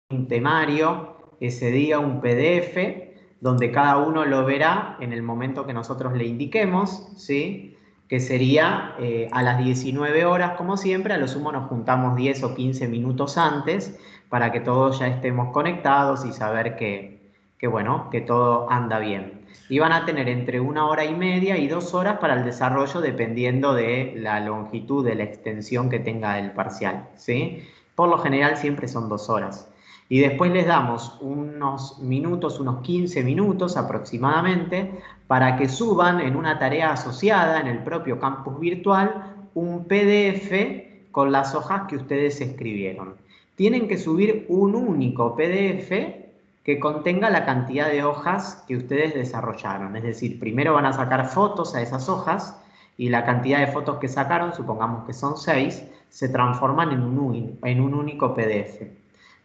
un temario ese día, un PDF, donde cada uno lo verá en el momento que nosotros le indiquemos, ¿sí? Que sería a las 19 horas, como siempre, a lo sumo nos juntamos 10 o 15 minutos antes para que todos ya estemos conectados y saber bueno, que todo anda bien. Y van a tener entre 1 hora y media y 2 horas para el desarrollo, dependiendo de la longitud, de la extensión que tenga el parcial, ¿sí? Por lo general siempre son 2 horas. Y después les damos unos minutos, unos 15 minutos aproximadamente, para que suban en una tarea asociada en el propio campus virtual un PDF con las hojas que ustedes escribieron. Tienen que subir un único PDF que contenga la cantidad de hojas que ustedes desarrollaron. Es decir, primero van a sacar fotos a esas hojas y la cantidad de fotos que sacaron, supongamos que son 6, se transforman en un único PDF.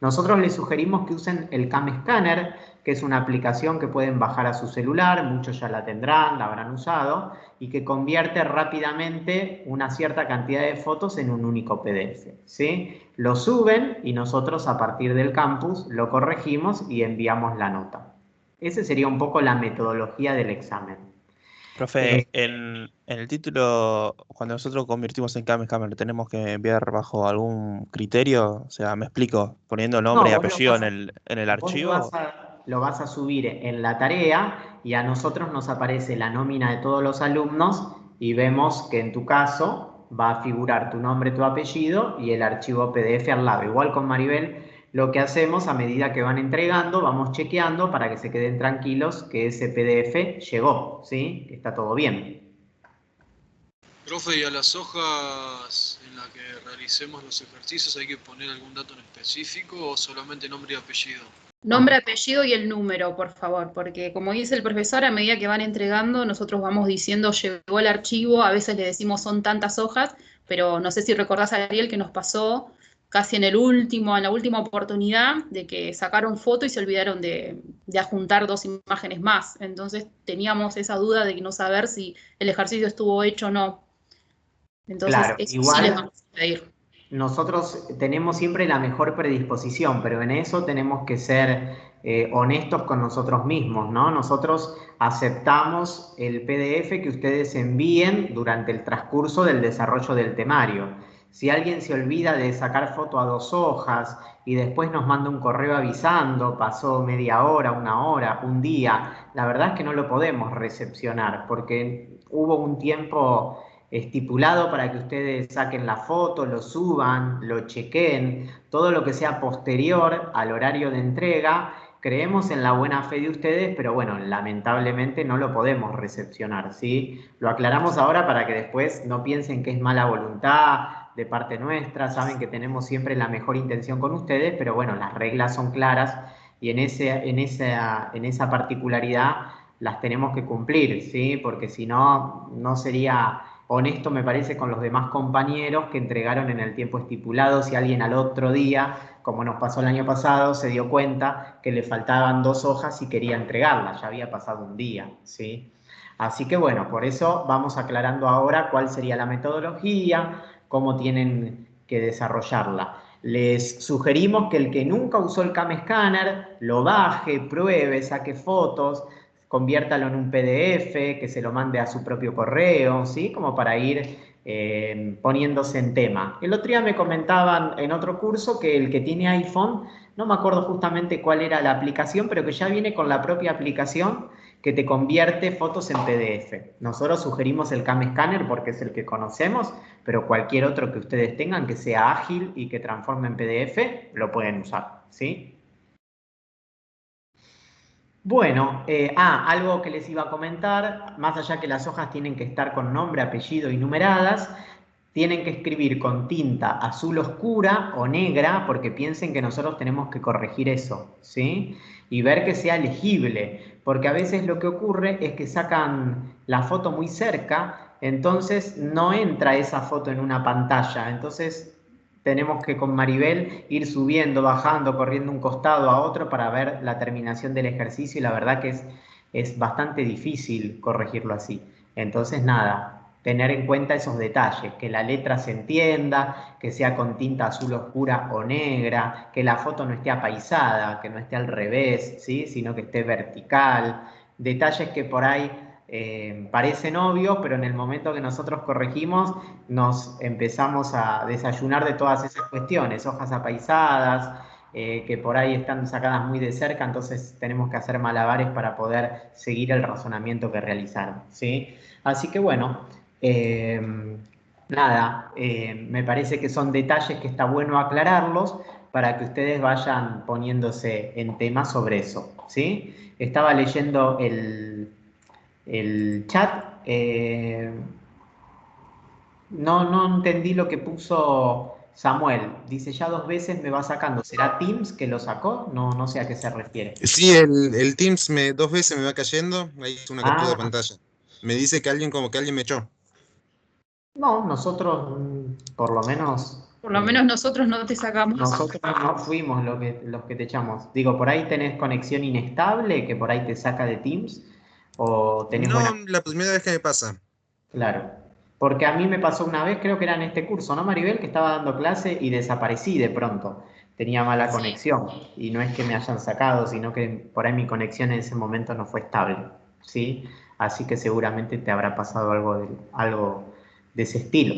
Nosotros les sugerimos que usen el Cam Scanner, que es una aplicación que pueden bajar a su celular, muchos ya la tendrán, la habrán usado, y que convierte rápidamente una cierta cantidad de fotos en un único PDF, ¿sí? Lo suben y nosotros a partir del campus lo corregimos y enviamos la nota. Esa sería un poco la metodología del examen. Profe, en el título, cuando nosotros convertimos en Camera, ¿tenemos que enviar bajo algún criterio? O sea, me explico, poniendo nombre No, y apellido en el vos archivo. lo vas a subir en la tarea y a nosotros nos aparece la nómina de todos los alumnos y vemos que en tu caso va a figurar tu nombre, tu apellido y el archivo PDF al lado. Igual con Maribel, lo que hacemos a medida que van entregando, vamos chequeando para que se queden tranquilos que ese PDF llegó, ¿sí? Que está todo bien. Profe, ¿y a las hojas en las que realicemos los ejercicios hay que poner algún dato en específico o solamente nombre y apellido? Nombre, apellido y el número, por favor, porque como dice el profesor, a medida que van entregando, nosotros vamos diciendo llegó el archivo, a veces le decimos son tantas hojas, pero no sé si recordás, Ariel, que nos pasó casi en la última oportunidad, de que sacaron foto y se olvidaron de adjuntar 2 imágenes más. Entonces teníamos esa duda de no saber si el ejercicio estuvo hecho o no. Entonces, Claro, eso sí les igual vamos a pedir. nosotros tenemos siempre la mejor predisposición, pero en eso tenemos que ser honestos con nosotros mismos, ¿no? Nosotros aceptamos el PDF que ustedes envíen durante el transcurso del desarrollo del temario. Si alguien se olvida de sacar foto a 2 hojas y después nos manda un correo avisando, pasó media hora, 1 hora, un día, la verdad es que no lo podemos recepcionar porque hubo un tiempo estipulado para que ustedes saquen la foto, lo suban, lo chequen, todo lo que sea posterior al horario de entrega. Creemos en la buena fe de ustedes, pero bueno, lamentablemente no lo podemos recepcionar, ¿sí? Lo aclaramos ahora para que después no piensen que es mala voluntad de parte nuestra, saben que tenemos siempre la mejor intención con ustedes, pero bueno, las reglas son claras y en esa particularidad las tenemos que cumplir, ¿sí? Porque si no, no sería honesto, me parece, con los demás compañeros que entregaron en el tiempo estipulado. Si alguien al otro día, como nos pasó el año pasado, se dio cuenta que le faltaban 2 hojas y quería entregarlas, ya había pasado un día, ¿sí? Así que bueno, por eso vamos aclarando ahora cuál sería la metodología, cómo tienen que desarrollarla. Les sugerimos que el que nunca usó el Cam Scanner lo baje, pruebe, saque fotos, conviértalo en un PDF, que se lo mande a su propio correo, ¿sí? Como para ir poniéndose en tema. El otro día me comentaban en otro curso que el que tiene iPhone, no me acuerdo justamente cuál era la aplicación, pero que ya viene con la propia aplicación que te convierte fotos en PDF. Nosotros sugerimos el Cam Scanner porque es el que conocemos, pero cualquier otro que ustedes tengan que sea ágil y que transforme en PDF, lo pueden usar, ¿sí? Bueno, algo que les iba a comentar, más allá que las hojas tienen que estar con nombre, apellido y numeradas, tienen que escribir con tinta azul oscura o negra, porque piensen que nosotros tenemos que corregir eso, ¿sí? Y ver que sea legible, porque a veces lo que ocurre es que sacan la foto muy cerca, entonces no entra esa foto en una pantalla, entonces tenemos que con Maribel ir subiendo, bajando, corriendo un costado a otro para ver la terminación del ejercicio y la verdad que es bastante difícil corregirlo así. Entonces nada, tener en cuenta esos detalles, que la letra se entienda, que sea con tinta azul oscura o negra, que la foto no esté apaisada, que no esté al revés, ¿sí? Sino que esté vertical. Detalles que por ahí parecen obvios, pero en el momento que nosotros corregimos nos empezamos a desayunar de todas esas cuestiones, hojas apaisadas, que por ahí están sacadas muy de cerca, entonces tenemos que hacer malabares para poder seguir el razonamiento que realizaron, ¿sí? Así que bueno, nada, me parece que son detalles que está bueno aclararlos para que ustedes vayan poniéndose en tema sobre eso, ¿sí? Estaba leyendo el chat, no entendí lo que puso Samuel. Dice, ya 2 veces me va sacando. ¿Será Teams que lo sacó? No sé a qué se refiere. Sí, el Teams 2 veces me va cayendo. Ahí es una captura de Ah, pantalla. Me dice que alguien me echó. no, nosotros por lo menos... Por lo menos nosotros no te sacamos. nosotros no fuimos los que te echamos. Digo, por ahí tenés conexión inestable que por ahí te saca de Teams o tenés No, buena... la primera vez que me pasa. Claro. Porque a mí me pasó una vez, creo que era en este curso, ¿no, Maribel? Que estaba dando clase y desaparecí de pronto. Tenía mala Sí. conexión. Y no es que me hayan sacado, sino que por ahí mi conexión en ese momento no fue estable. ¿Sí? Así que seguramente te habrá pasado algo de ese estilo.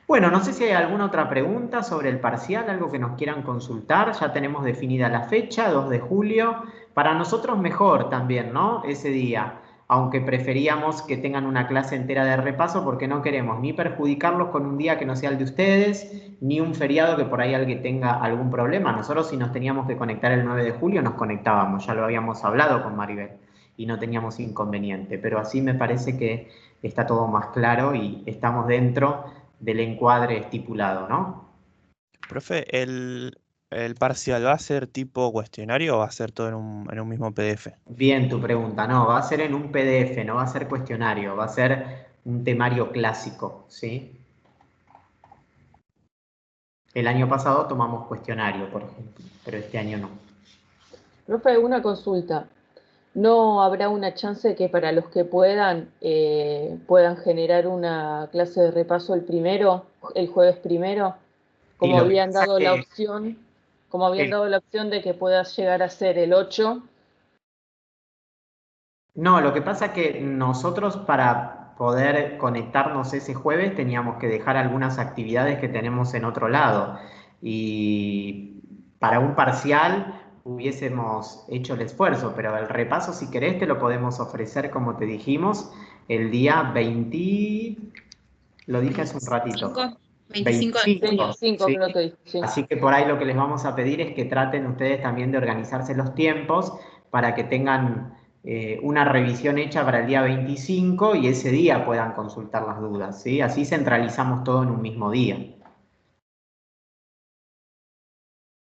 Bueno, no sé si hay alguna otra pregunta sobre el parcial, algo que nos quieran consultar. Ya tenemos definida la fecha, 2 de julio. Para nosotros mejor también, ¿no? Ese día, aunque preferíamos que tengan una clase entera de repaso porque no queremos ni perjudicarlos con un día que no sea el de ustedes, ni un feriado que por ahí alguien tenga algún problema. Nosotros si nos teníamos que conectar el 9 de julio nos conectábamos, ya lo habíamos hablado con Maribel y no teníamos inconveniente, pero así me parece que está todo más claro y estamos dentro del encuadre estipulado, ¿no? Profe, ¿el parcial va a ser tipo cuestionario o va a ser todo en un mismo PDF? Bien tu pregunta, no, va a ser en un PDF, no va a ser cuestionario, va a ser un temario clásico, ¿sí? El año pasado tomamos cuestionario, por ejemplo, pero este año no. Profe, una consulta. ¿No habrá una chance que para los que puedan generar una clase de repaso el jueves primero? Como lo que habían pasa dado que la opción, el- dado la opción de que puedas llegar a ser el 8. No, lo que pasa es que nosotros para poder conectarnos ese jueves teníamos que dejar algunas actividades que tenemos en otro lado. Y para un parcial hubiésemos hecho el esfuerzo, pero el repaso, si querés, te lo podemos ofrecer, como te dijimos, el día 20, lo dije hace un ratito, 25 de junio. 25 ¿sí? creo que dijo, sí. Así que por ahí lo que les vamos a pedir es que traten ustedes también de organizarse los tiempos para que tengan una revisión hecha para el día 25 y ese día puedan consultar las dudas, ¿sí? Así centralizamos todo en un mismo día.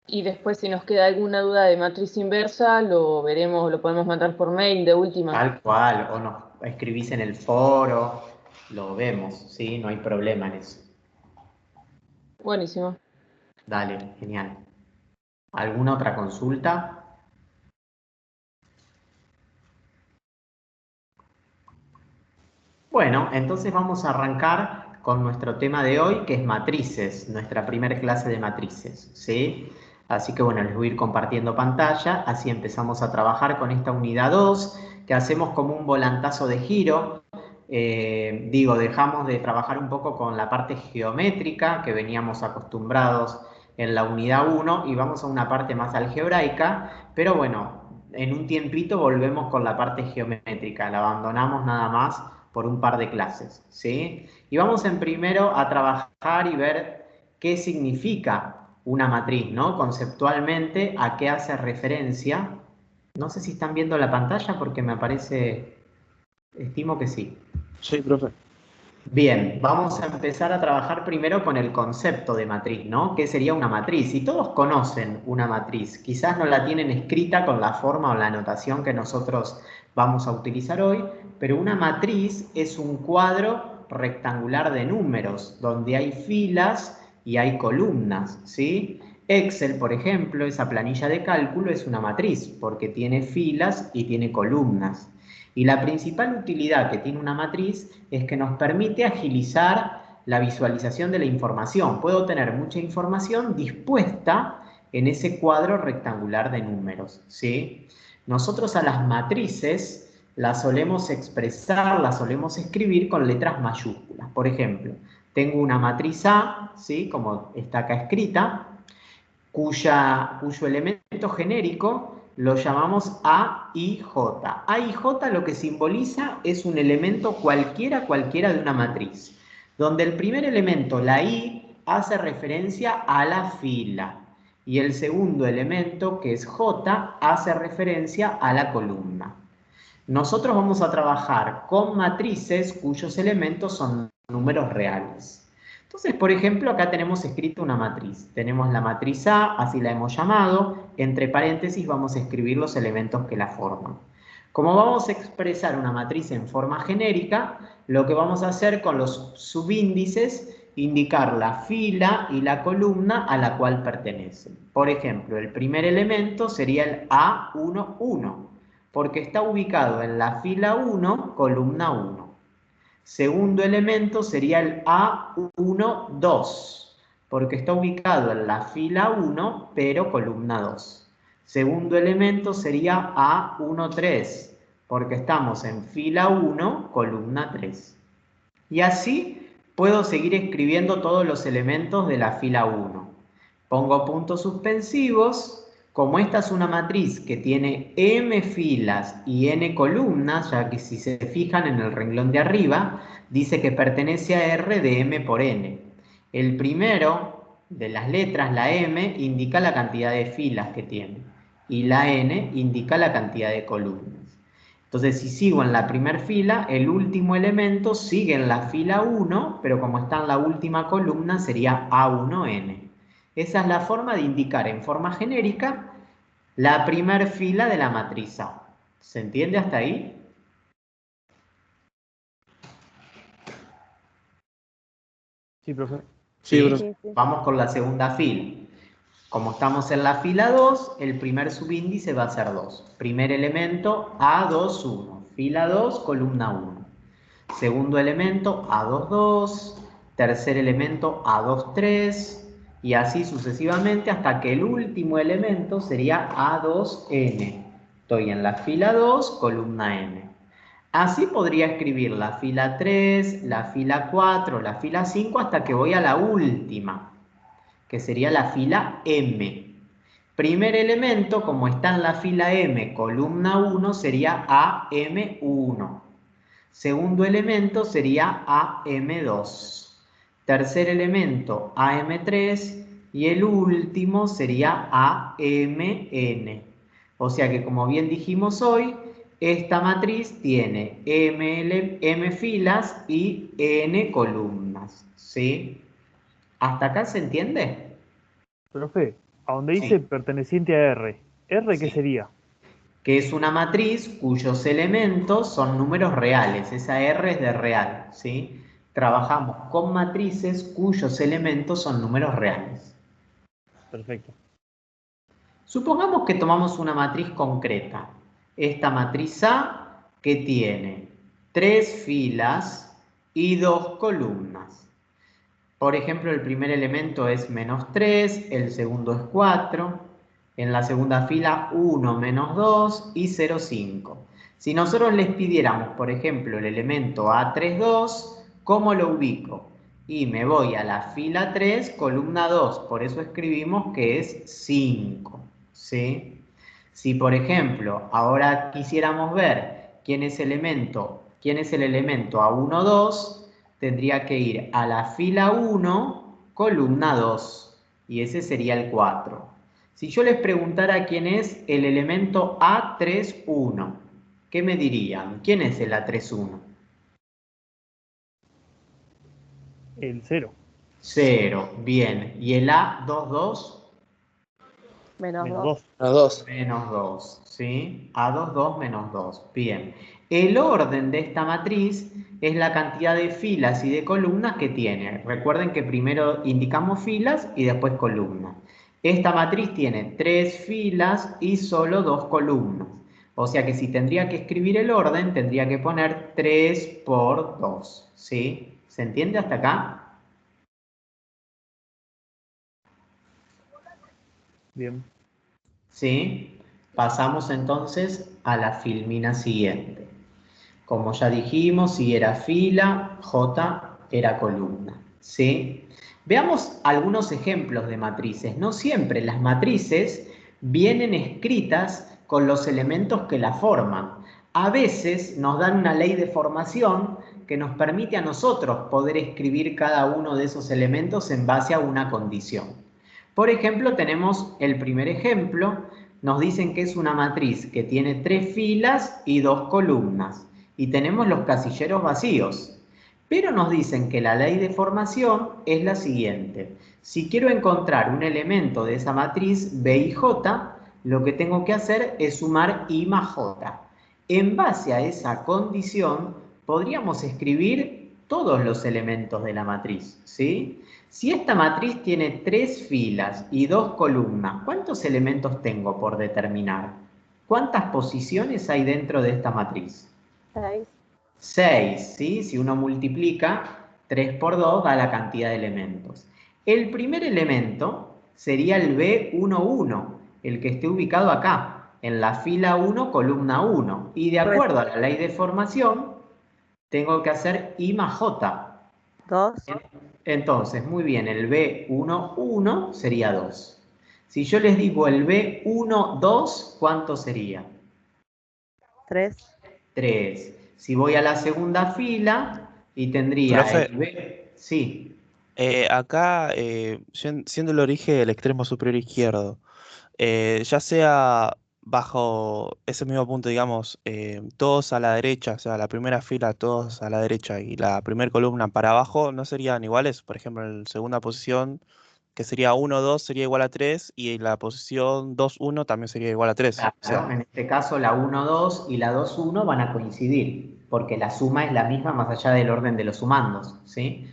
Y después si nos queda alguna duda de matriz inversa, lo podemos mandar por mail de última. Tal cual, o nos escribís en el foro, lo vemos, ¿sí? No hay problema en eso. Buenísimo. Dale, genial. ¿Alguna otra consulta? Bueno, entonces vamos a arrancar con nuestro tema de hoy, que es matrices, nuestra primera clase de matrices, ¿sí? Así que bueno, les voy a ir compartiendo pantalla, así empezamos a trabajar con esta unidad 2, que hacemos como un volantazo de giro. Dejamos de trabajar un poco con la parte geométrica, que veníamos acostumbrados en la unidad 1, y vamos a una parte más algebraica, pero bueno, en un tiempito volvemos con la parte geométrica, la abandonamos nada más por un par de clases, ¿sí? Y vamos en primero a trabajar y ver qué significa una matriz, ¿no? Conceptualmente, a qué hace referencia. No sé si están viendo la pantalla porque me aparece, estimo que sí. Sí, profe. Bien, vamos a empezar a trabajar primero con el concepto de matriz, ¿no? ¿Qué sería una matriz? Y todos conocen una matriz, quizás no la tienen escrita con la forma o la notación que nosotros vamos a utilizar hoy, pero una matriz es un cuadro rectangular de números, donde hay filas y hay columnas, ¿sí? Excel, por ejemplo, esa planilla de cálculo es una matriz, porque tiene filas y tiene columnas. Y la principal utilidad que tiene una matriz es que nos permite agilizar la visualización de la información. Puedo tener mucha información dispuesta en ese cuadro rectangular de números, ¿sí? Nosotros a las matrices las solemos expresar, las solemos escribir con letras mayúsculas. Por ejemplo, tengo una matriz A, ¿sí? Como está acá escrita, cuyo elemento genérico lo llamamos A y J. A y J lo que simboliza es un elemento cualquiera de una matriz, donde el primer elemento, la I, hace referencia a la fila y el segundo elemento, que es J, hace referencia a la columna. Nosotros vamos a trabajar con matrices cuyos elementos son números reales. Entonces, por ejemplo, acá tenemos escrito una matriz. Tenemos la matriz A, así la hemos llamado. Entre paréntesis vamos a escribir los elementos que la forman. Como vamos a expresar una matriz en forma genérica, lo que vamos a hacer con los subíndices, indicar la fila y la columna a la cual pertenecen. Por ejemplo, el primer elemento sería el A11, porque está ubicado en la fila 1, columna 1. Segundo elemento sería el A12, porque está ubicado en la fila 1, pero columna 2. Segundo elemento sería A13, porque estamos en fila 1, columna 3. Y así puedo seguir escribiendo todos los elementos de la fila 1. Pongo puntos suspensivos. Como esta es una matriz que tiene m filas y n columnas, ya que si se fijan en el renglón de arriba, dice que pertenece a R de m por n. El primero de las letras, la m, indica la cantidad de filas que tiene y la n indica la cantidad de columnas. Entonces, si sigo en la primera fila, el último elemento sigue en la fila 1, pero como está en la última columna, sería A1n. Esa es la forma de indicar en forma genérica la primera fila de la matriz A. ¿Se entiende hasta ahí? Sí, profe. Sí, profe. Vamos con la segunda fila. Como estamos en la fila 2, el primer subíndice va a ser 2. Primer elemento, A21. Fila 2, columna 1. Segundo elemento, A22. Tercer elemento, A23. Y así sucesivamente hasta que el último elemento sería A2n. Estoy en la fila 2, columna n. Así podría escribir la fila 3, la fila 4, la fila 5 hasta que voy a la última, que sería la fila m. Primer elemento, como está en la fila m, columna 1, sería AM1. Segundo elemento sería AM2. Tercer elemento, AM3. Y el último sería AMN. O sea que, como bien dijimos hoy, esta matriz tiene m filas y n columnas. ¿Sí? ¿Hasta acá se entiende? Profe, a donde dice Sí. perteneciente a R, ¿R qué Sí. sería? Que es una matriz cuyos elementos son números reales. Esa R es de real, ¿sí? Trabajamos con matrices cuyos elementos son números reales. Perfecto. Supongamos que tomamos una matriz concreta. Esta matriz A que tiene 3 filas y 2 columnas. Por ejemplo, el primer elemento es -3, el segundo es 4. En la segunda fila 1, -2 y 0, 5. Si nosotros les pidiéramos, por ejemplo, el elemento A32, ¿cómo lo ubico? Y me voy a la fila 3, columna 2, por eso escribimos que es 5. ¿Sí? Si, por ejemplo, ahora quisiéramos ver quién es el elemento A12, tendría que ir a la fila 1, columna 2, y ese sería el 4. Si yo les preguntara quién es el elemento A31, ¿qué me dirían? ¿Quién es el A31? El 0. 0, bien. ¿Y el A22? Menos Menos 2. 2. A 2. Menos 2, ¿sí? A22 menos 2, bien. El orden de esta matriz es la cantidad de filas y de columnas que tiene. Recuerden que primero indicamos filas y después columnas. Esta matriz tiene 3 filas y solo 2 columnas. O sea que si tendría que escribir el orden, tendría que poner 3 por 2, ¿sí? ¿Se entiende hasta acá? Bien. ¿Sí? Pasamos entonces a la filmina siguiente. Como ya dijimos, si era fila, J era columna, ¿sí? Veamos algunos ejemplos de matrices. No siempre las matrices vienen escritas con los elementos que la forman. A veces nos dan una ley de formación que nos permite a nosotros poder escribir cada uno de esos elementos en base a una condición. Por ejemplo, tenemos el primer ejemplo. Nos dicen que es una matriz que tiene 3 filas y 2 columnas. Y tenemos los casilleros vacíos. Pero nos dicen que la ley de formación es la siguiente. Si quiero encontrar un elemento de esa matriz B y J, lo que tengo que hacer es sumar I más J. En base a esa condición, podríamos escribir todos los elementos de la matriz, ¿sí? Si esta matriz tiene 3 filas y 2 columnas, ¿cuántos elementos tengo por determinar? ¿Cuántas posiciones hay dentro de esta matriz? 6. 6, ¿sí? Si uno multiplica 3 por 2 da la cantidad de elementos. El primer elemento sería el B11, el que esté ubicado acá, en la fila 1, columna 1. Y de acuerdo a la ley de formación, tengo que hacer I más J. 2. Entonces, muy bien, el B11 sería 2. Si yo les digo el B12, ¿cuánto sería? 3. 3. Si voy a la segunda fila y tendría Profe. el B... Sí. Acá, siendo el origen el extremo superior izquierdo, ya sea bajo ese mismo punto, digamos, todos a la derecha, o sea, la primera fila todos a la derecha y la primera columna para abajo, ¿no serían iguales? Por ejemplo, en la segunda posición, que sería 1, 2, sería igual a 3, y la posición 2, 1 también sería igual a 3. Claro, O sea, en este caso la 1, 2 y la 2, 1 van a coincidir, porque la suma es la misma más allá del orden de los sumandos, ¿sí?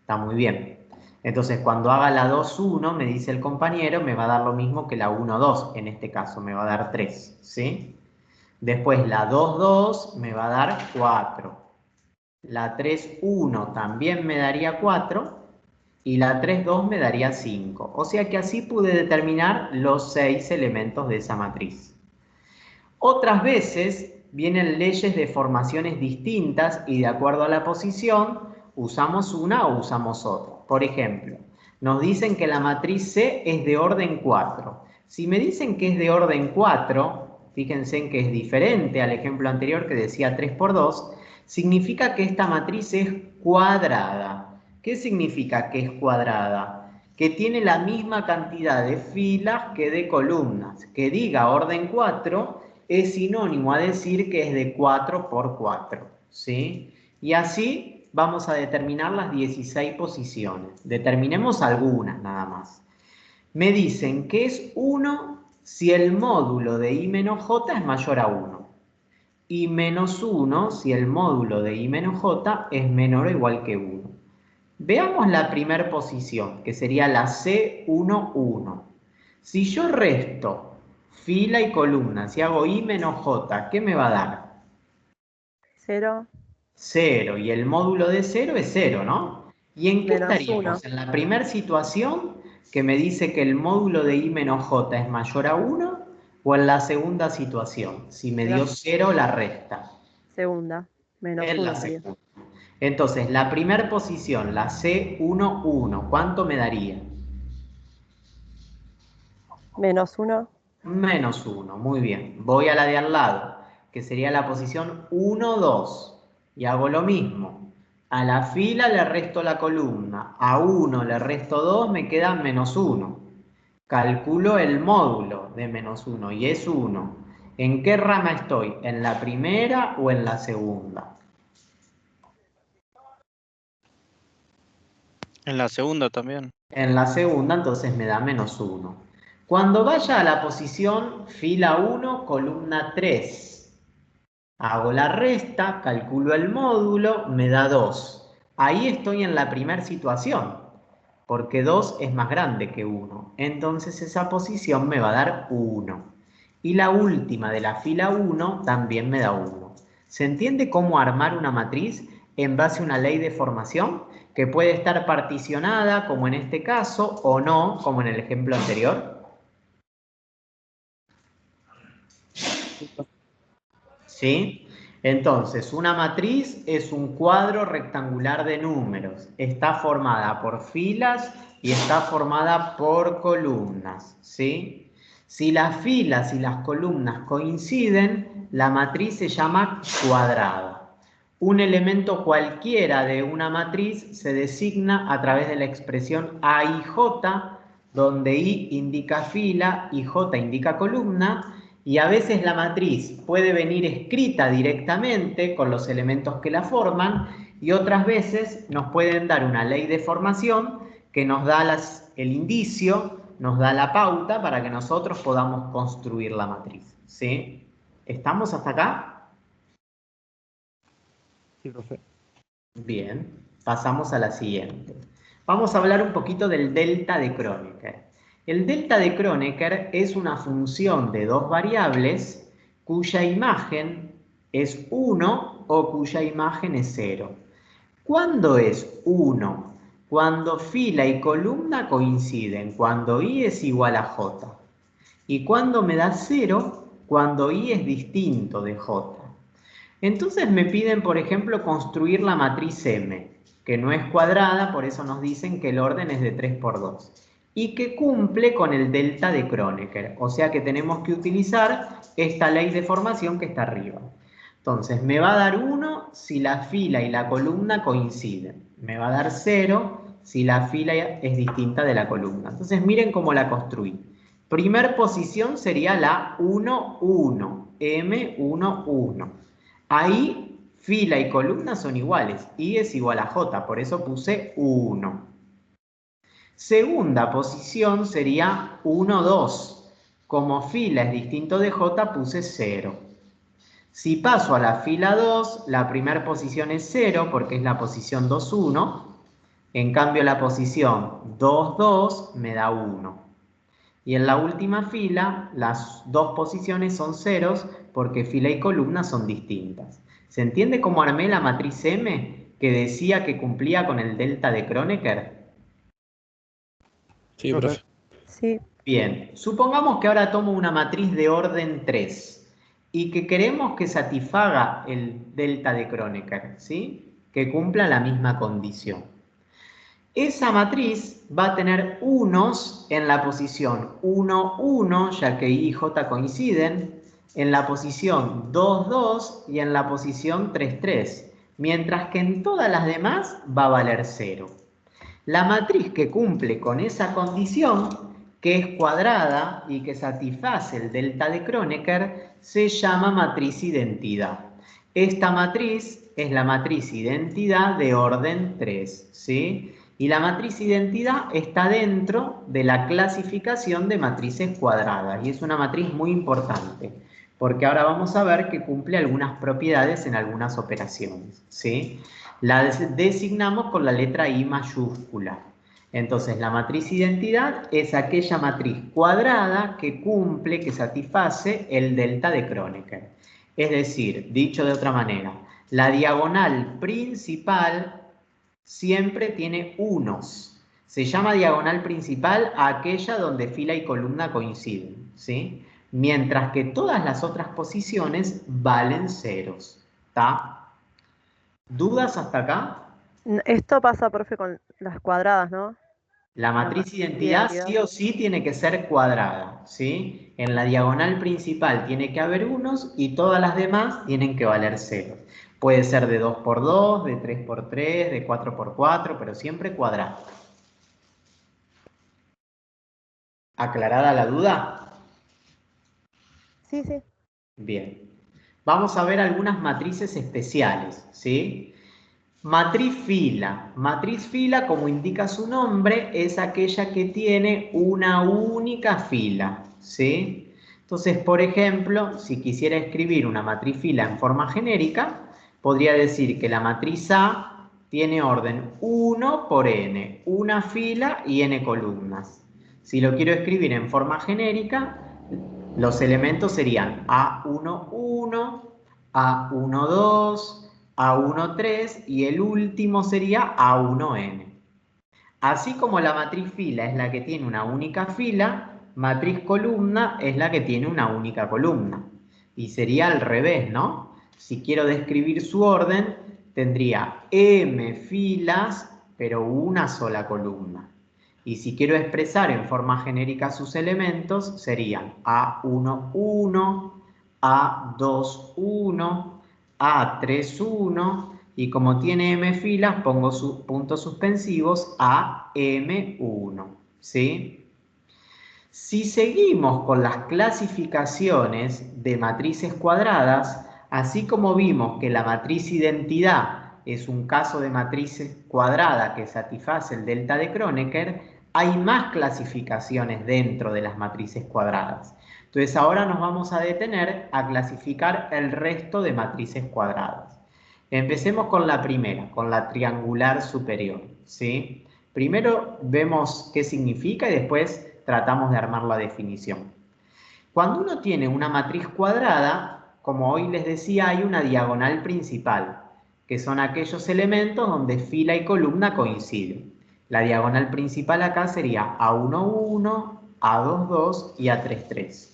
Está muy bien. Entonces, cuando haga la 2, 1, me dice el compañero, me va a dar lo mismo que la 1, 2, en este caso, me va a dar 3, ¿sí? Después la 2, 2 me va a dar 4. La 3, 1 también me daría 4. Y la 3, 2 me daría 5. O sea que así pude determinar los 6 elementos de esa matriz. Otras veces vienen leyes de formaciones distintas y de acuerdo a la posición usamos una o usamos otra. Por ejemplo, nos dicen que la matriz C es de orden 4. Si me dicen que es de orden 4, fíjense en que es diferente al ejemplo anterior que decía 3 por 2, significa que esta matriz es cuadrada. ¿Qué significa que es cuadrada? Que tiene la misma cantidad de filas que de columnas. Que diga orden 4 es sinónimo a decir que es de 4 por 4, ¿sí? Y así vamos a determinar las 16 posiciones. Determinemos algunas nada más. Me dicen que es 1 si el módulo de I menos J es mayor a 1. Y menos 1 si el módulo de I menos J es menor o igual que 1. Veamos la primera posición, que sería la C11. Si yo resto fila y columna, si hago I menos J, ¿qué me va a dar? 0. 0, y el módulo de 0 es 0, ¿no? ¿Y en qué Menos estaríamos? 1. En la primera situación, que me dice que el módulo de I menos J es mayor a 1, o en la segunda situación, si me dio 0 la resta. Segunda. Menos En 1 la sería. segunda. Entonces, la primera posición, la C11, ¿cuánto me daría? Menos 1. Menos 1, muy bien. Voy a la de al lado, que sería la posición 1, 2. Y hago lo mismo. A la fila le resto la columna. A 1 le resto 2, me queda menos 1. Calculo el módulo de menos 1 y es 1. ¿En qué rama estoy? ¿En la primera o en la segunda? En la segunda también. En la segunda, entonces me da menos 1. Cuando vaya a la posición fila 1, columna 3, hago la resta, calculo el módulo, me da 2. Ahí estoy en la primera situación, porque 2 es más grande que 1. Entonces esa posición me va a dar 1. y la última de la fila 1 también me da 1. ¿Se entiende cómo armar una matriz en base a una ley de formación que puede estar particionada, como en este caso, o no, como en el ejemplo anterior? ¿Sí? Entonces, una matriz es un cuadro rectangular de números. Está formada por filas y está formada por columnas, ¿sí? Si las filas y las columnas coinciden, la matriz se llama cuadrada. Un elemento cualquiera de una matriz se designa a través de la expresión A y J, donde I indica fila y J indica columna, y a veces la matriz puede venir escrita directamente con los elementos que la forman, y otras veces nos pueden dar una ley de formación que nos da el indicio, nos da la pauta para que nosotros podamos construir la matriz, ¿sí? ¿Estamos hasta acá? Sí, profe. Bien, pasamos a la siguiente. Vamos a hablar un poquito del delta de Kronecker. El delta de Kronecker es una función de dos variables cuya imagen es 1 o cuya imagen es 0. ¿Cuándo es 1? Cuando fila y columna coinciden, cuando I es igual a J. ¿Y cuándo me da 0? Cuando I es distinto de J. Entonces me piden, por ejemplo, construir la matriz M, que no es cuadrada, por eso nos dicen que el orden es de 3 por 2, y que cumple con el delta de Kronecker, o sea que tenemos que utilizar esta ley de formación que está arriba. Entonces, me va a dar 1 si la fila y la columna coinciden, me va a dar 0 si la fila es distinta de la columna. Entonces, miren cómo la construí. Primer posición sería la 1, 1, M, 1, 1. Ahí fila y columna son iguales, I es igual a J, por eso puse 1. Segunda posición sería 1, 2. Como fila es distinto de J, puse 0. Si paso a la fila 2, la primera posición es 0 porque es la posición 2, 1. En cambio la posición 2, 2 me da 1. Y en la última fila, las dos posiciones son ceros porque fila y columna son distintas. ¿Se entiende cómo armé la matriz M que decía que cumplía con el delta de Kronecker? Sí, profe. Sí. Bien, supongamos que ahora tomo una matriz de orden 3 y que queremos que satisfaga el delta de Kronecker, ¿sí? Que cumpla la misma condición. Esa matriz va a tener unos en la posición 1, 1, ya que I y J coinciden, en la posición 2, 2 y en la posición 3, 3, mientras que en todas las demás va a valer 0. La matriz que cumple con esa condición, que es cuadrada y que satisface el delta de Kronecker, se llama matriz identidad. Esta matriz es la matriz identidad de orden 3, ¿sí? Y la matriz identidad está dentro de la clasificación de matrices cuadradas y es una matriz muy importante porque ahora vamos a ver que cumple algunas propiedades en algunas operaciones, ¿sí? La designamos con la letra I mayúscula. Entonces la matriz identidad es aquella matriz cuadrada que cumple, que satisface el delta de Kronecker. Es decir, dicho de otra manera, la diagonal principal siempre tiene unos. Se llama diagonal principal a aquella donde fila y columna coinciden, ¿sí? Mientras que todas las otras posiciones valen ceros, ¿está? ¿Dudas hasta acá? Esto pasa, profe, con las cuadradas, ¿no? La matriz identidad sí o sí tiene que ser cuadrada, ¿sí? En la diagonal principal tiene que haber unos y todas las demás tienen que valer ceros. Puede ser de 2 por 2, de 3 por 3, de 4 por 4, pero siempre cuadrada. ¿Aclarada la duda? Sí, sí. Bien. Vamos a ver algunas matrices especiales, ¿sí? Matriz fila. Matriz fila, como indica su nombre, es aquella que tiene una única fila, ¿sí? Entonces, por ejemplo, si quisiera escribir una matriz fila en forma genérica, podría decir que la matriz A tiene orden 1 por n, una fila y n columnas. Si lo quiero escribir en forma genérica, Los elementos serían A11, A12, A13 y el último sería A1n. Así como la matriz fila es la que tiene una única fila, matriz columna es la que tiene una única columna. Y sería al revés, ¿no? Si quiero describir su orden, tendría m filas, pero una sola columna. Y si quiero expresar en forma genérica sus elementos, serían A11, A21, A31, y como tiene m filas, pongo puntos suspensivos a m1, ¿sí? Si seguimos con las clasificaciones de matrices cuadradas, así como vimos que la matriz identidad es un caso de matriz cuadrada que satisface el delta de Kronecker, hay más clasificaciones dentro de las matrices cuadradas. Entonces ahora nos vamos a detener a clasificar el resto de matrices cuadradas. Empecemos con la primera, con la triangular superior, ¿sí? Primero vemos qué significa y después tratamos de armar la definición. Cuando uno tiene una matriz cuadrada, como hoy les decía, hay una diagonal principal, que son aquellos elementos donde fila y columna coinciden. La diagonal principal acá sería A11, A22 y A33.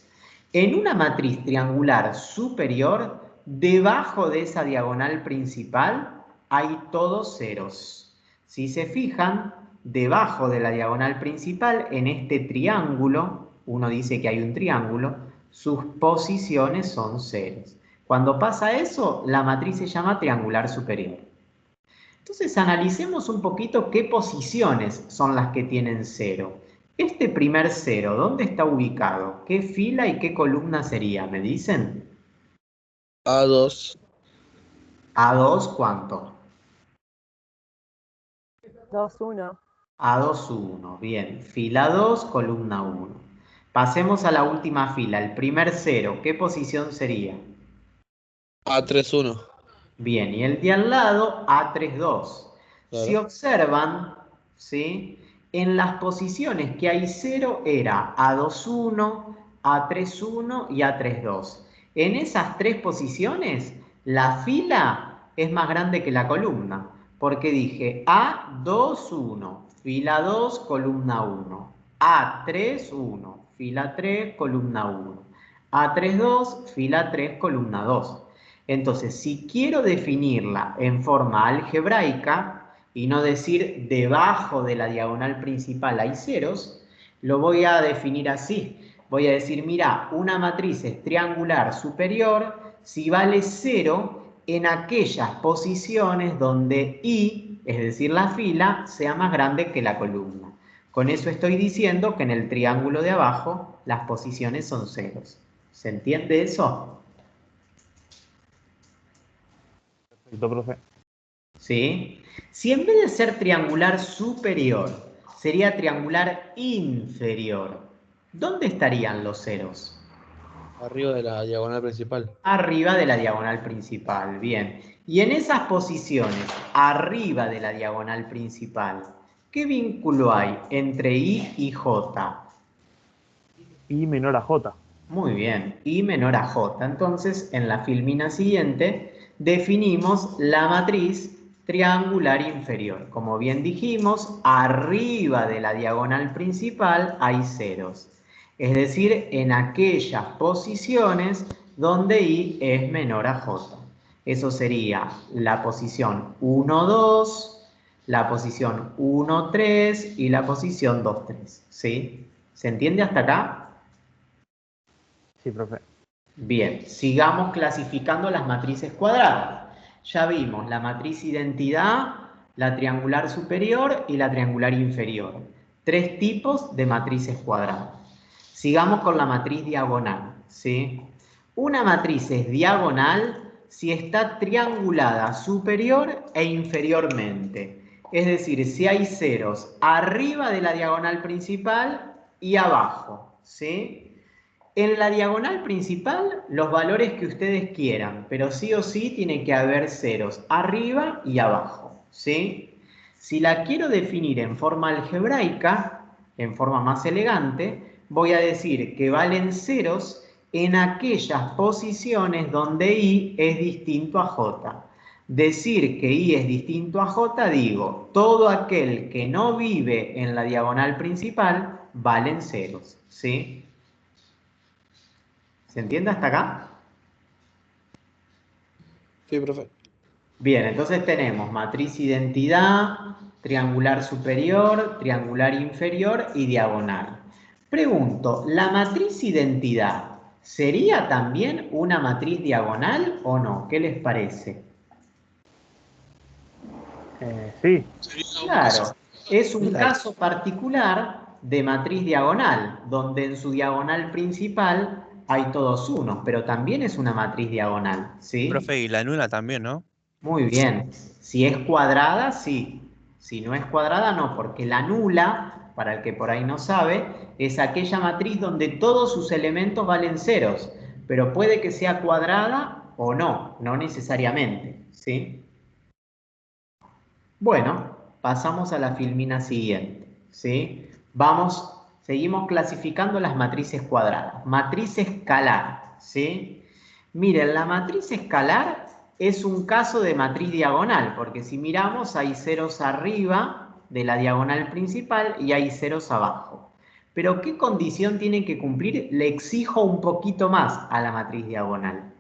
En una matriz triangular superior, debajo de esa diagonal principal hay todos ceros. Si se fijan, debajo de la diagonal principal, en este triángulo, uno dice que hay un triángulo, sus posiciones son ceros. Cuando pasa eso, la matriz se llama triangular superior. Entonces analicemos un poquito qué posiciones son las que tienen cero. Este primer cero, ¿dónde está ubicado? ¿Qué fila y qué columna sería? ¿Me dicen? A2. ¿A2 cuánto? 2, 1. A2, 1. Bien. Fila 2, columna 1. Pasemos a la última fila. El primer cero, ¿qué posición sería? A31. Bien. Y el de al lado, A32. Claro. Si observan, ¿sí? En las posiciones que hay 0 era A21, A31 y A32. En esas tres posiciones, la fila es más grande que la columna, porque dije A21, fila 2, columna 1, A31, fila 3, columna 1, A32, fila 3, columna 2. Entonces, si quiero definirla en forma algebraica, y no decir debajo de la diagonal principal hay ceros, lo voy a definir así. Voy a decir, mira, una matriz es triangular superior si vale 0 en aquellas posiciones donde I, es decir, la fila, sea más grande que la columna. Con eso estoy diciendo que en el triángulo de abajo las posiciones son ceros. ¿Se entiende eso? Perfecto, profe. ¿Sí? Si en vez de ser triangular superior, sería triangular inferior, ¿dónde estarían los ceros? Arriba de la diagonal principal. Arriba de la diagonal principal, bien. Y en esas posiciones, arriba de la diagonal principal, ¿qué vínculo hay entre I y J? I menor a J. Muy bien, I menor a J. Entonces, en la filmina siguiente, definimos la matriz triangular inferior. Como bien dijimos, arriba de la diagonal principal hay ceros. Es decir, en aquellas posiciones donde I es menor a J. Eso sería la posición 1, 2, la posición 1, 3 y la posición 2, 3. ¿Sí? ¿Se entiende hasta acá? Sí, profe. Bien, sigamos clasificando las matrices cuadradas. Ya vimos la matriz identidad, la triangular superior y la triangular inferior. Tres tipos de matrices cuadradas. Sigamos con la matriz diagonal, ¿sí? Una matriz es diagonal si está triangulada superior e inferiormente. Es decir, si hay ceros arriba de la diagonal principal y abajo, ¿sí? En la diagonal principal, los valores que ustedes quieran, pero sí o sí tiene que haber ceros arriba y abajo, ¿sí? Si la quiero definir en forma algebraica, en forma más elegante, voy a decir que valen ceros en aquellas posiciones donde I es distinto a J. Decir que I es distinto a J, digo, todo aquel que no vive en la diagonal principal valen ceros, ¿sí? ¿Se entiende hasta acá? Sí, profe. Bien, entonces tenemos matriz identidad, triangular superior, triangular inferior y diagonal. Pregunto, ¿la matriz identidad sería también una matriz diagonal o no? ¿Qué les parece? Sí, Sería un Claro, caso. es un Claro. caso particular de matriz diagonal, donde en su diagonal principal hay todos unos, pero también es una matriz diagonal, ¿sí? Profe, y la nula también, ¿no? Muy bien. Si es cuadrada, sí. Si no es cuadrada, no, porque la nula, para el que por ahí no sabe, es aquella matriz donde todos sus elementos valen ceros, pero puede que sea cuadrada o no, no necesariamente, ¿sí? Bueno, pasamos a la filmina siguiente, ¿sí? Seguimos clasificando las matrices cuadradas. Matriz escalar, ¿sí? Miren, la matriz escalar es un caso de matriz diagonal, porque si miramos hay ceros arriba de la diagonal principal y hay ceros abajo. Pero ¿qué condición tiene que cumplir? Le exijo un poquito más a la matriz diagonal.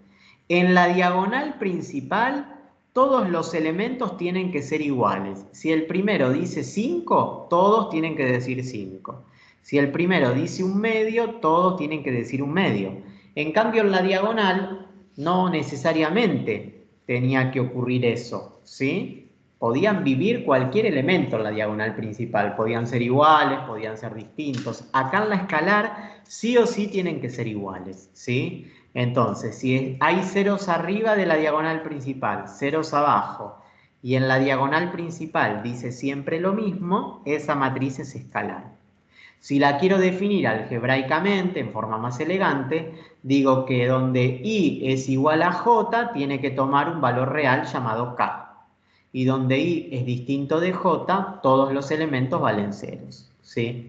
En la diagonal principal, todos los elementos tienen que ser iguales. Si el primero dice 5, todos tienen que decir 5. Si el primero dice un medio, todos tienen que decir un medio. En cambio, en la diagonal, no necesariamente tenía que ocurrir eso, ¿sí? Podían vivir cualquier elemento en la diagonal principal. Podían ser iguales, podían ser distintos. Acá en la escalar, sí o sí tienen que ser iguales, ¿sí? Entonces, si hay ceros arriba de la diagonal principal, ceros abajo, y en la diagonal principal dice siempre lo mismo, esa matriz es escalar. Si la quiero definir algebraicamente, en forma más elegante, digo que donde I es igual a J, tiene que tomar un valor real llamado K. Y donde I es distinto de J, todos los elementos valen ceros, ¿sí?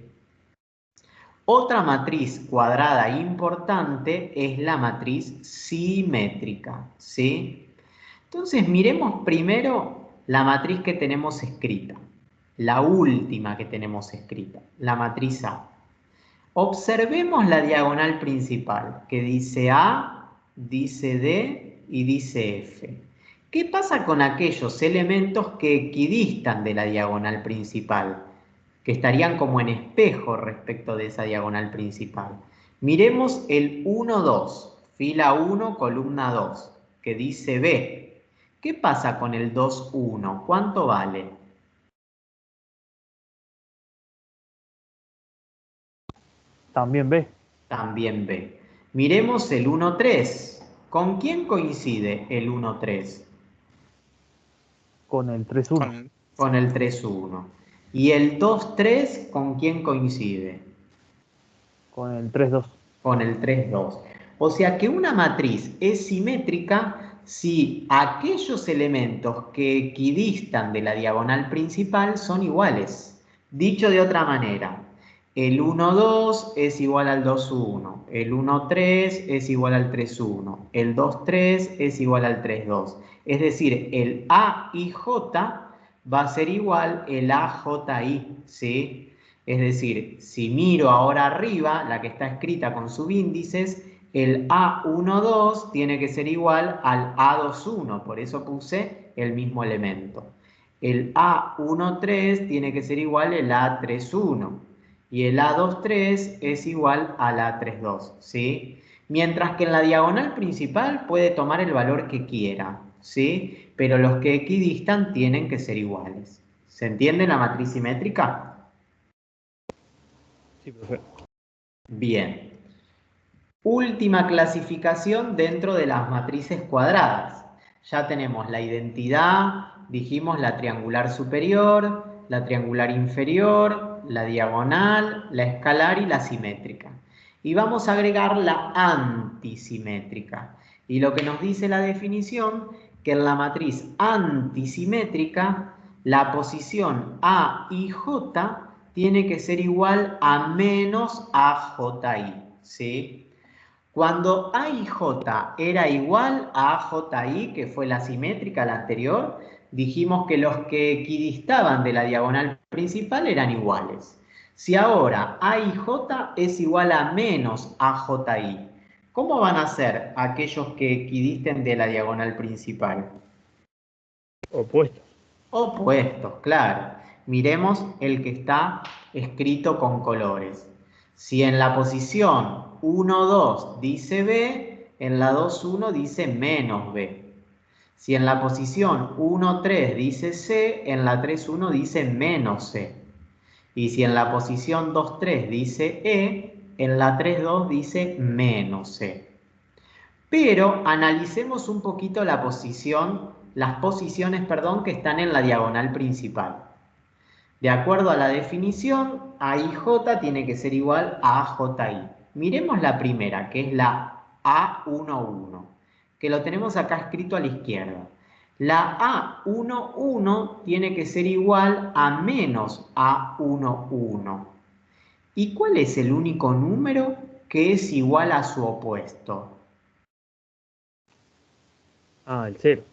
Otra matriz cuadrada importante es la matriz simétrica, ¿sí? Entonces miremos primero la matriz que tenemos escrita, la última que tenemos escrita, la matriz A. Observemos la diagonal principal, que dice A, dice D y dice F. ¿Qué pasa con aquellos elementos que equidistan de la diagonal principal? Que estarían como en espejo respecto de esa diagonal principal. Miremos el 1, 2, fila 1, columna 2, que dice B. ¿Qué pasa con el 2, 1? ¿Cuánto vale? también B. También B. Miremos el 1, 3. ¿Con quién coincide el 1, 3? Con el 3-1. Con- Con el 3, 1. ¿Y el 2, 3 con quién coincide? Con el 3-2. Con el 3, 2. O sea que una matriz es simétrica si aquellos elementos que equidistan de la diagonal principal son iguales. Dicho de otra manera, el 1, 2 es igual al 2, 1. El 1, 3 es igual al 3, 1. El 2, 3 es igual al 3, 2. Es decir, el AIJ va a ser igual el AJI, ¿sí? Es decir, si miro ahora arriba, la que está escrita con subíndices, el A12 tiene que ser igual al A21, por eso puse el mismo elemento. El A13 tiene que ser igual al A31 y el A23 es igual al A32, ¿sí? Mientras que en la diagonal principal puede tomar el valor que quiera, ¿sí? Pero los que equidistan tienen que ser iguales. ¿Se entiende la matriz simétrica? Sí, profe. Bien. Última clasificación dentro de las matrices cuadradas. Ya tenemos la identidad, dijimos la triangular superior, la triangular inferior, la diagonal, la escalar y la simétrica. Y vamos a agregar la antisimétrica. Y lo que nos dice la definición, que en la matriz antisimétrica, la posición A y J tiene que ser igual a menos AJI, ¿sí? Cuando A y J era igual a AJI, que fue la simétrica, la anterior, dijimos que los que equidistaban de la diagonal principal eran iguales. Si ahora A y J es igual a menos AJI, ¿cómo van a ser aquellos que equidisten de la diagonal principal? Opuestos. Opuestos, claro. Miremos el que está escrito con colores. Si en la posición 1, 2 dice B, en la 2, 1 dice menos B. Si en la posición 1, 3 dice C, en la 3, 1 dice menos C. Y si en la posición 2, 3 dice E, en la 3, 2 dice menos C. Pero analicemos un poquito las posiciones, que están en la diagonal principal. De acuerdo a la definición, AIJ tiene que ser igual a AJI. Miremos la primera, que es la A11, que lo tenemos acá escrito a la izquierda. La A11 tiene que ser igual a menos A11. ¿Y cuál es el único número que es igual a su opuesto? El 0.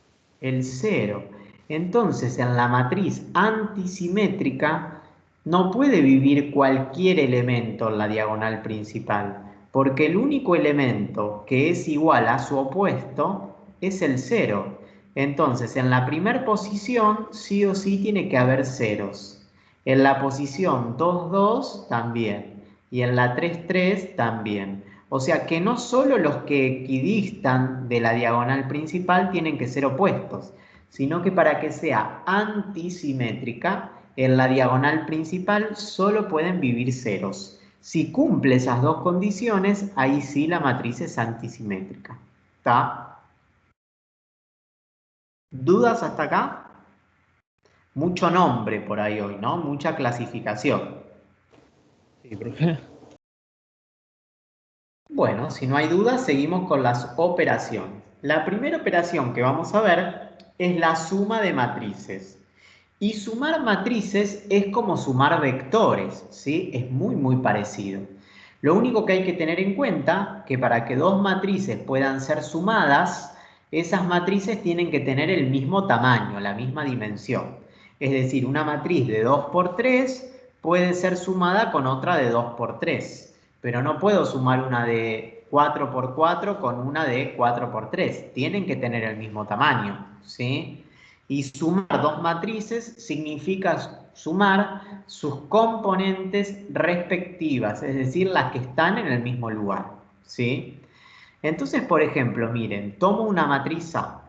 El 0. Entonces, en la matriz antisimétrica no puede vivir cualquier elemento en la diagonal principal, porque el único elemento que es igual a su opuesto es el 0. Entonces, en la primera posición sí o sí tiene que haber ceros. En la posición 2, 2 también. Y en la 3, 3 también. O sea que no solo los que equidistan de la diagonal principal tienen que ser opuestos, sino que para que sea antisimétrica, en la diagonal principal solo pueden vivir ceros. Si cumple esas dos condiciones, ahí sí la matriz es antisimétrica. ¿Está? ¿Dudas hasta acá? Mucho nombre por ahí hoy, ¿no? Mucha clasificación. Sí, profe. Bueno, si no hay dudas, seguimos con las operaciones. La primera operación que vamos a ver es la suma de matrices. Y sumar matrices es como sumar vectores, ¿sí? Es muy parecido. Lo único que hay que tener en cuenta que para que dos matrices puedan ser sumadas, esas matrices tienen que tener el mismo tamaño, la misma dimensión. Es decir, una matriz de 2 por 3 puede ser sumada con otra de 2 por 3. Pero no puedo sumar una de 4 por 4 con una de 4 por 3. Tienen que tener el mismo tamaño, ¿sí? Y sumar dos matrices significa sumar sus componentes respectivas, es decir, las que están en el mismo lugar, ¿sí? Entonces, por ejemplo, miren, tomo una matriz A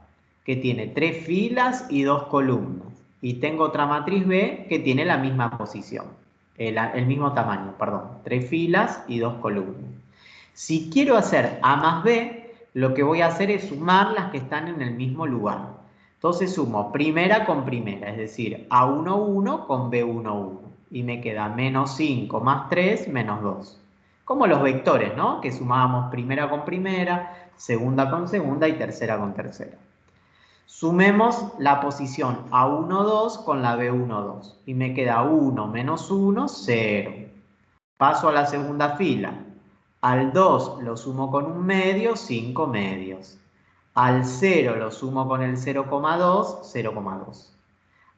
que tiene 3 filas y 2 columnas. Y tengo otra matriz B que tiene la misma posición, el mismo tamaño, perdón, 3 filas y 2 columnas. Si quiero hacer A más B, lo que voy a hacer es sumar las que están en el mismo lugar. Entonces sumo primera con primera, es decir, A11 con B11. Y me queda menos 5 más 3 menos 2. Como los vectores, ¿no? Que sumábamos primera con primera, segunda con segunda y tercera con tercera. Sumemos la posición A12 con la B12 y me queda 1 menos 1, 0. Paso a la segunda fila. Al 2 lo sumo con un medio, 5 medios. Al 0 lo sumo con el 0,2, 0,2.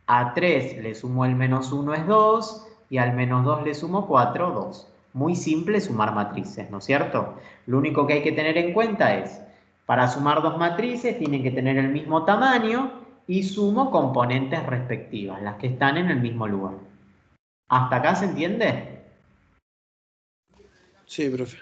A 3 le sumo el menos 1 es 2 y al menos 2 le sumo 4, 2. Muy simple sumar matrices, ¿no es cierto? Lo único que hay que tener en cuenta es, para sumar dos matrices tienen que tener el mismo tamaño y sumo componentes respectivas, las que están en el mismo lugar. ¿Hasta acá se entiende? Sí, profe.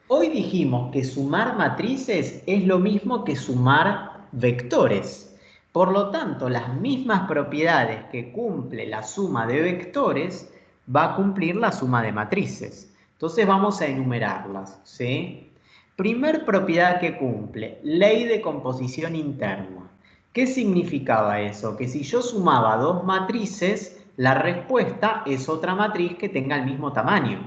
Hoy dijimos que sumar matrices es lo mismo que sumar vectores. Por lo tanto, las mismas propiedades que cumple la suma de vectores va a cumplir la suma de matrices. Entonces vamos a enumerarlas, ¿sí? Primer propiedad que cumple, ley de composición interna. ¿Qué significaba eso? Que si yo sumaba dos matrices, la respuesta es otra matriz que tenga el mismo tamaño.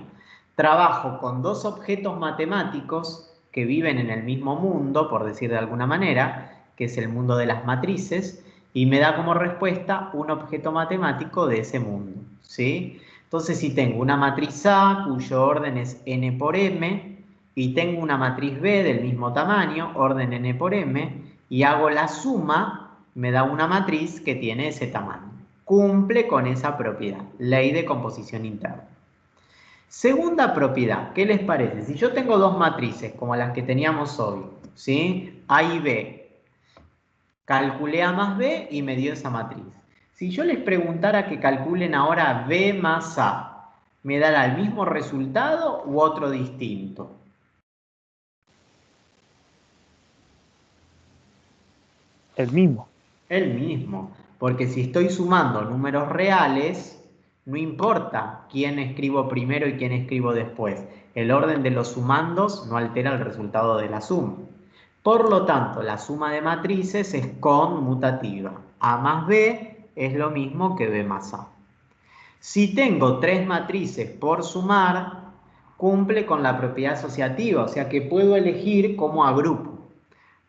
Trabajo con dos objetos matemáticos que viven en el mismo mundo, por decir de alguna manera, que es el mundo de las matrices, y me da como respuesta un objeto matemático de ese mundo, ¿sí? Entonces, si tengo una matriz A, cuyo orden es n por m, y tengo una matriz B del mismo tamaño, orden n por m, y hago la suma, me da una matriz que tiene ese tamaño. Cumple con esa propiedad, ley de composición interna. Segunda propiedad, ¿qué les parece? Si yo tengo dos matrices como las que teníamos hoy, ¿sí? A y B, calculé A más B y me dio esa matriz. Si yo les preguntara que calculen ahora B más A, ¿me dará el mismo resultado u otro distinto? El mismo. El mismo, porque si estoy sumando números reales, no importa quién escribo primero y quién escribo después. El orden de los sumandos no altera el resultado de la suma. Por lo tanto, la suma de matrices es conmutativa. A más B es lo mismo que B más A. Si tengo tres matrices por sumar, cumple con la propiedad asociativa, o sea que puedo elegir cómo agrupo.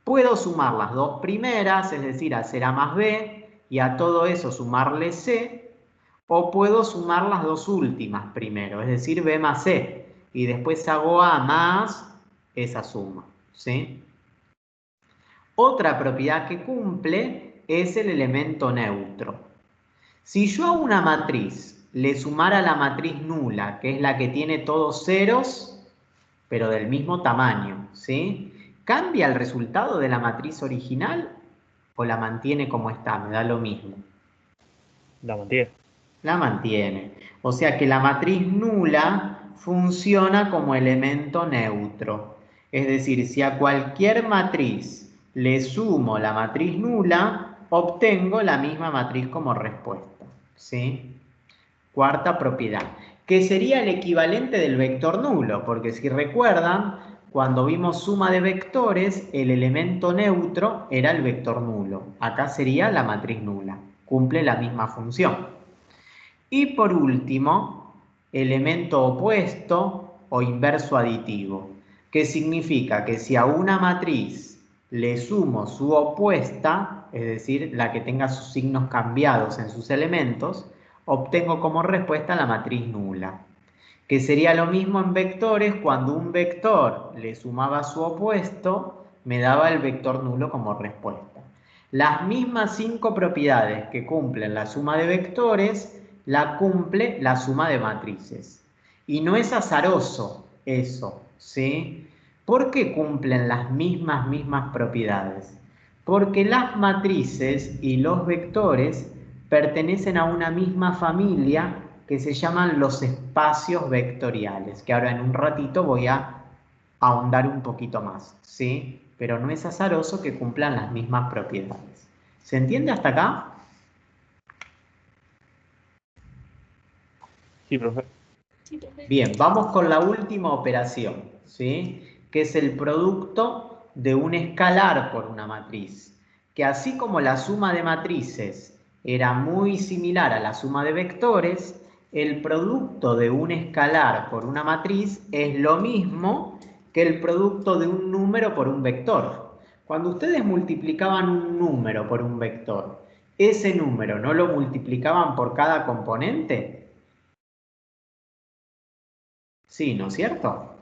Puedo sumar las dos primeras, es decir, hacer A más B, y a todo eso sumarle C, o puedo sumar las dos últimas primero, es decir, B más C, y después hago A más esa suma, ¿sí? Otra propiedad que cumple es el elemento neutro. Si yo a una matriz le sumara la matriz nula, que es la que tiene todos ceros, pero del mismo tamaño, ¿sí? ¿Cambia el resultado de la matriz original o la mantiene como está? Me da lo mismo. La mantiene. La mantiene. O sea que la matriz nula funciona como elemento neutro. Es decir, si a cualquier matriz le sumo la matriz nula, obtengo la misma matriz como respuesta, ¿sí? Cuarta propiedad, que sería el equivalente del vector nulo, porque si recuerdan, cuando vimos suma de vectores, el elemento neutro era el vector nulo. Acá sería la matriz nula. Cumple la misma función. Y por último, elemento opuesto o inverso aditivo, que significa que si a una matriz le sumo su opuesta, es decir, la que tenga sus signos cambiados en sus elementos, obtengo como respuesta la matriz nula. Que sería lo mismo en vectores, cuando un vector le sumaba su opuesto, me daba el vector nulo como respuesta. Las mismas 5 propiedades que cumplen la suma de vectores, la cumple la suma de matrices. Y no es azaroso eso, ¿sí? ¿Por qué cumplen las mismas propiedades? Porque las matrices y los vectores pertenecen a una misma familia que se llaman los espacios vectoriales, que ahora en un ratito voy a ahondar un poquito más, ¿sí? Pero no es azaroso que cumplan las mismas propiedades. ¿Se entiende hasta acá? Sí, profe. Bien, vamos con la última operación, ¿sí? Que es el producto de un escalar por una matriz. Que así como la suma de matrices era muy similar a la suma de vectores, el producto de un escalar por una matriz es lo mismo que el producto de un número por un vector. Cuando ustedes multiplicaban un número por un vector, ¿ese número no lo multiplicaban por cada componente? Sí, ¿no es cierto?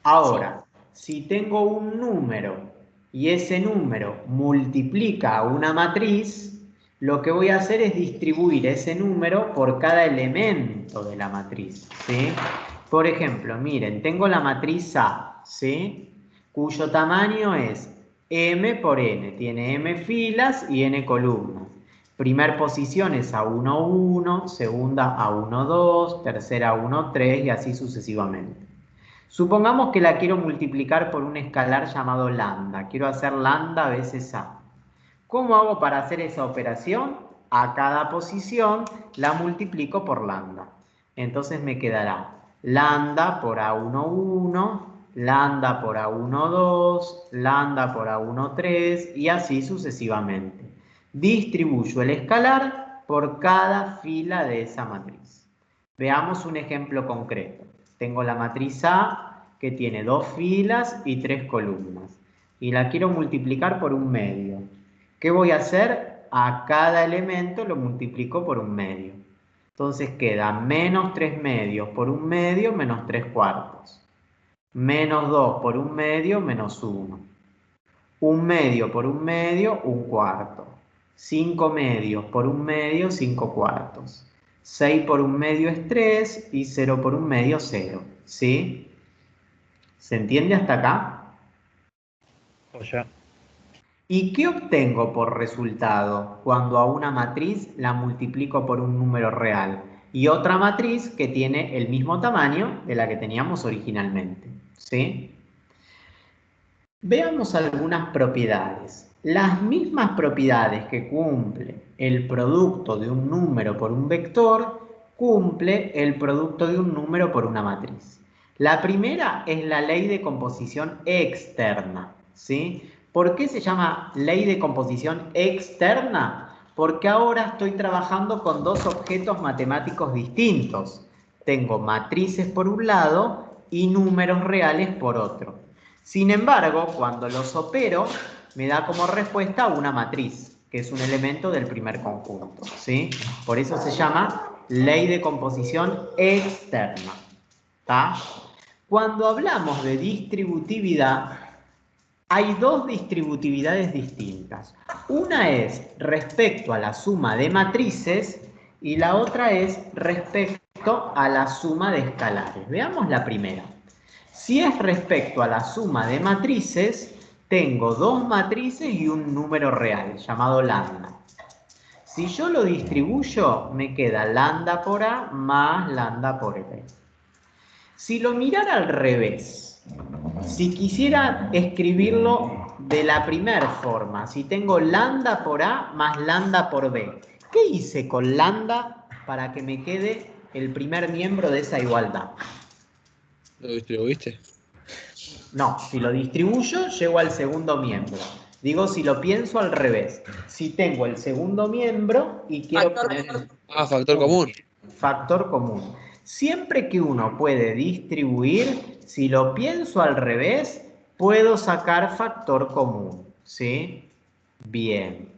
Ahora, si tengo un número y ese número multiplica a una matriz, lo que voy a hacer es distribuir ese número por cada elemento de la matriz, ¿sí? Por ejemplo, miren, tengo la matriz A, ¿sí? Cuyo tamaño es m por n, tiene m filas y n columnas. Primer posición es A1, 1, segunda A1, 2, tercera A1, 3 y así sucesivamente. Supongamos que la quiero multiplicar por un escalar llamado lambda. Quiero hacer lambda veces A. ¿Cómo hago para hacer esa operación? A cada posición la multiplico por lambda. Entonces me quedará lambda por A1, 1, lambda por A1, 2, lambda por A1, 3 y así sucesivamente. Distribuyo el escalar por cada fila de esa matriz. Veamos un ejemplo concreto. Tengo la matriz A que tiene 2 filas y 3 columnas. Y la quiero multiplicar por un medio. ¿Qué voy a hacer? A cada elemento lo multiplico por un medio. Entonces queda menos 3 medios por un medio menos 3 cuartos. Menos 2 por 1/2, menos 1. 1/2 por 1/2, 1/4. 5 medios por 1/2, 5 cuartos. 6 por 1/2 es 3 y 0 por 1/2, 0. ¿Sí? ¿Se entiende hasta acá? O ya. ¿Y qué obtengo por resultado cuando a una matriz la multiplico por un número real y otra matriz que tiene el mismo tamaño de la que teníamos originalmente? ¿Sí? Veamos algunas propiedades. Las mismas propiedades que cumple el producto de un número por un vector, cumple el producto de un número por una matriz. La primera es la ley de composición externa, ¿sí? ¿Por qué se llama ley de composición externa? Porque ahora estoy trabajando con dos objetos matemáticos distintos. Tengo matrices por un lado y números reales por otro. Sin embargo, cuando los opero, me da como respuesta una matriz, que es un elemento del primer conjunto, ¿sí? Por eso se llama ley de composición externa, ¿tá? Cuando hablamos de distributividad, hay dos distributividades distintas. Una es respecto a la suma de matrices y la otra es respecto a la suma de escalares. Veamos la primera. Si es respecto a la suma de matrices, tengo dos matrices y un número real, llamado lambda. Si yo lo distribuyo, me queda lambda por A más lambda por B. Si lo mirara al revés, si quisiera escribirlo de la primera forma, si tengo lambda por A más lambda por B, ¿qué hice con lambda para que me quede el primer miembro de esa igualdad? ¿Lo distribuiste? No, si lo distribuyo, llego al segundo miembro. Digo, si lo pienso al revés. Si tengo el segundo miembro y quiero poner... Factor común. Factor común. Siempre que uno puede distribuir, si lo pienso al revés, puedo sacar factor común. ¿Sí? Bien.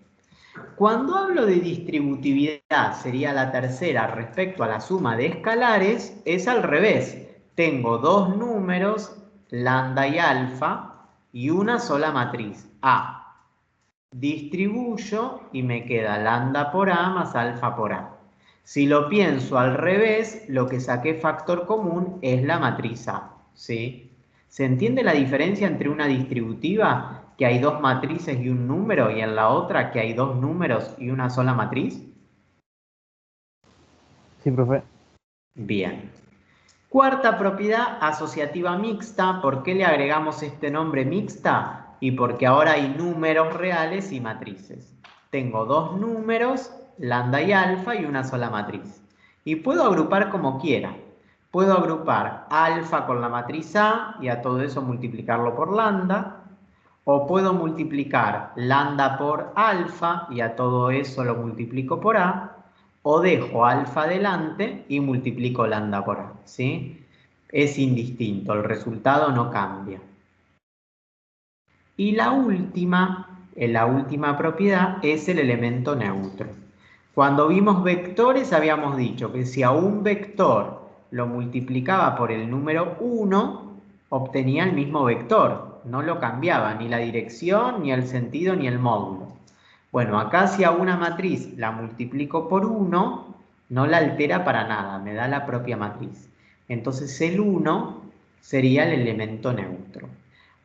Cuando hablo de distributividad, sería la tercera respecto a la suma de escalares, es al revés. Tengo dos números, lambda y alfa, y una sola matriz, A. Distribuyo y me queda lambda por A más alfa por A. Si lo pienso al revés, lo que saqué factor común es la matriz A, ¿sí? ¿Se entiende la diferencia entre una distributiva, que hay dos matrices y un número, y en la otra que hay dos números y una sola matriz? Sí, profe. Bien. Cuarta propiedad, asociativa mixta. ¿Por qué le agregamos este nombre mixta? Y porque ahora hay números reales y matrices. Tengo dos números, lambda y alfa, y una sola matriz. Y puedo agrupar como quiera. Puedo agrupar alfa con la matriz A y a todo eso multiplicarlo por lambda. O puedo multiplicar lambda por alfa y a todo eso lo multiplico por A. O dejo alfa delante y multiplico lambda por A, ¿sí? Es indistinto, el resultado no cambia. Y la última propiedad es el elemento neutro. Cuando vimos vectores habíamos dicho que si a un vector lo multiplicaba por el número 1, obtenía el mismo vector, no lo cambiaba, ni la dirección, ni el sentido, ni el módulo. Bueno, acá si a una matriz la multiplico por 1, no la altera para nada, me da la propia matriz. Entonces el 1 sería el elemento neutro.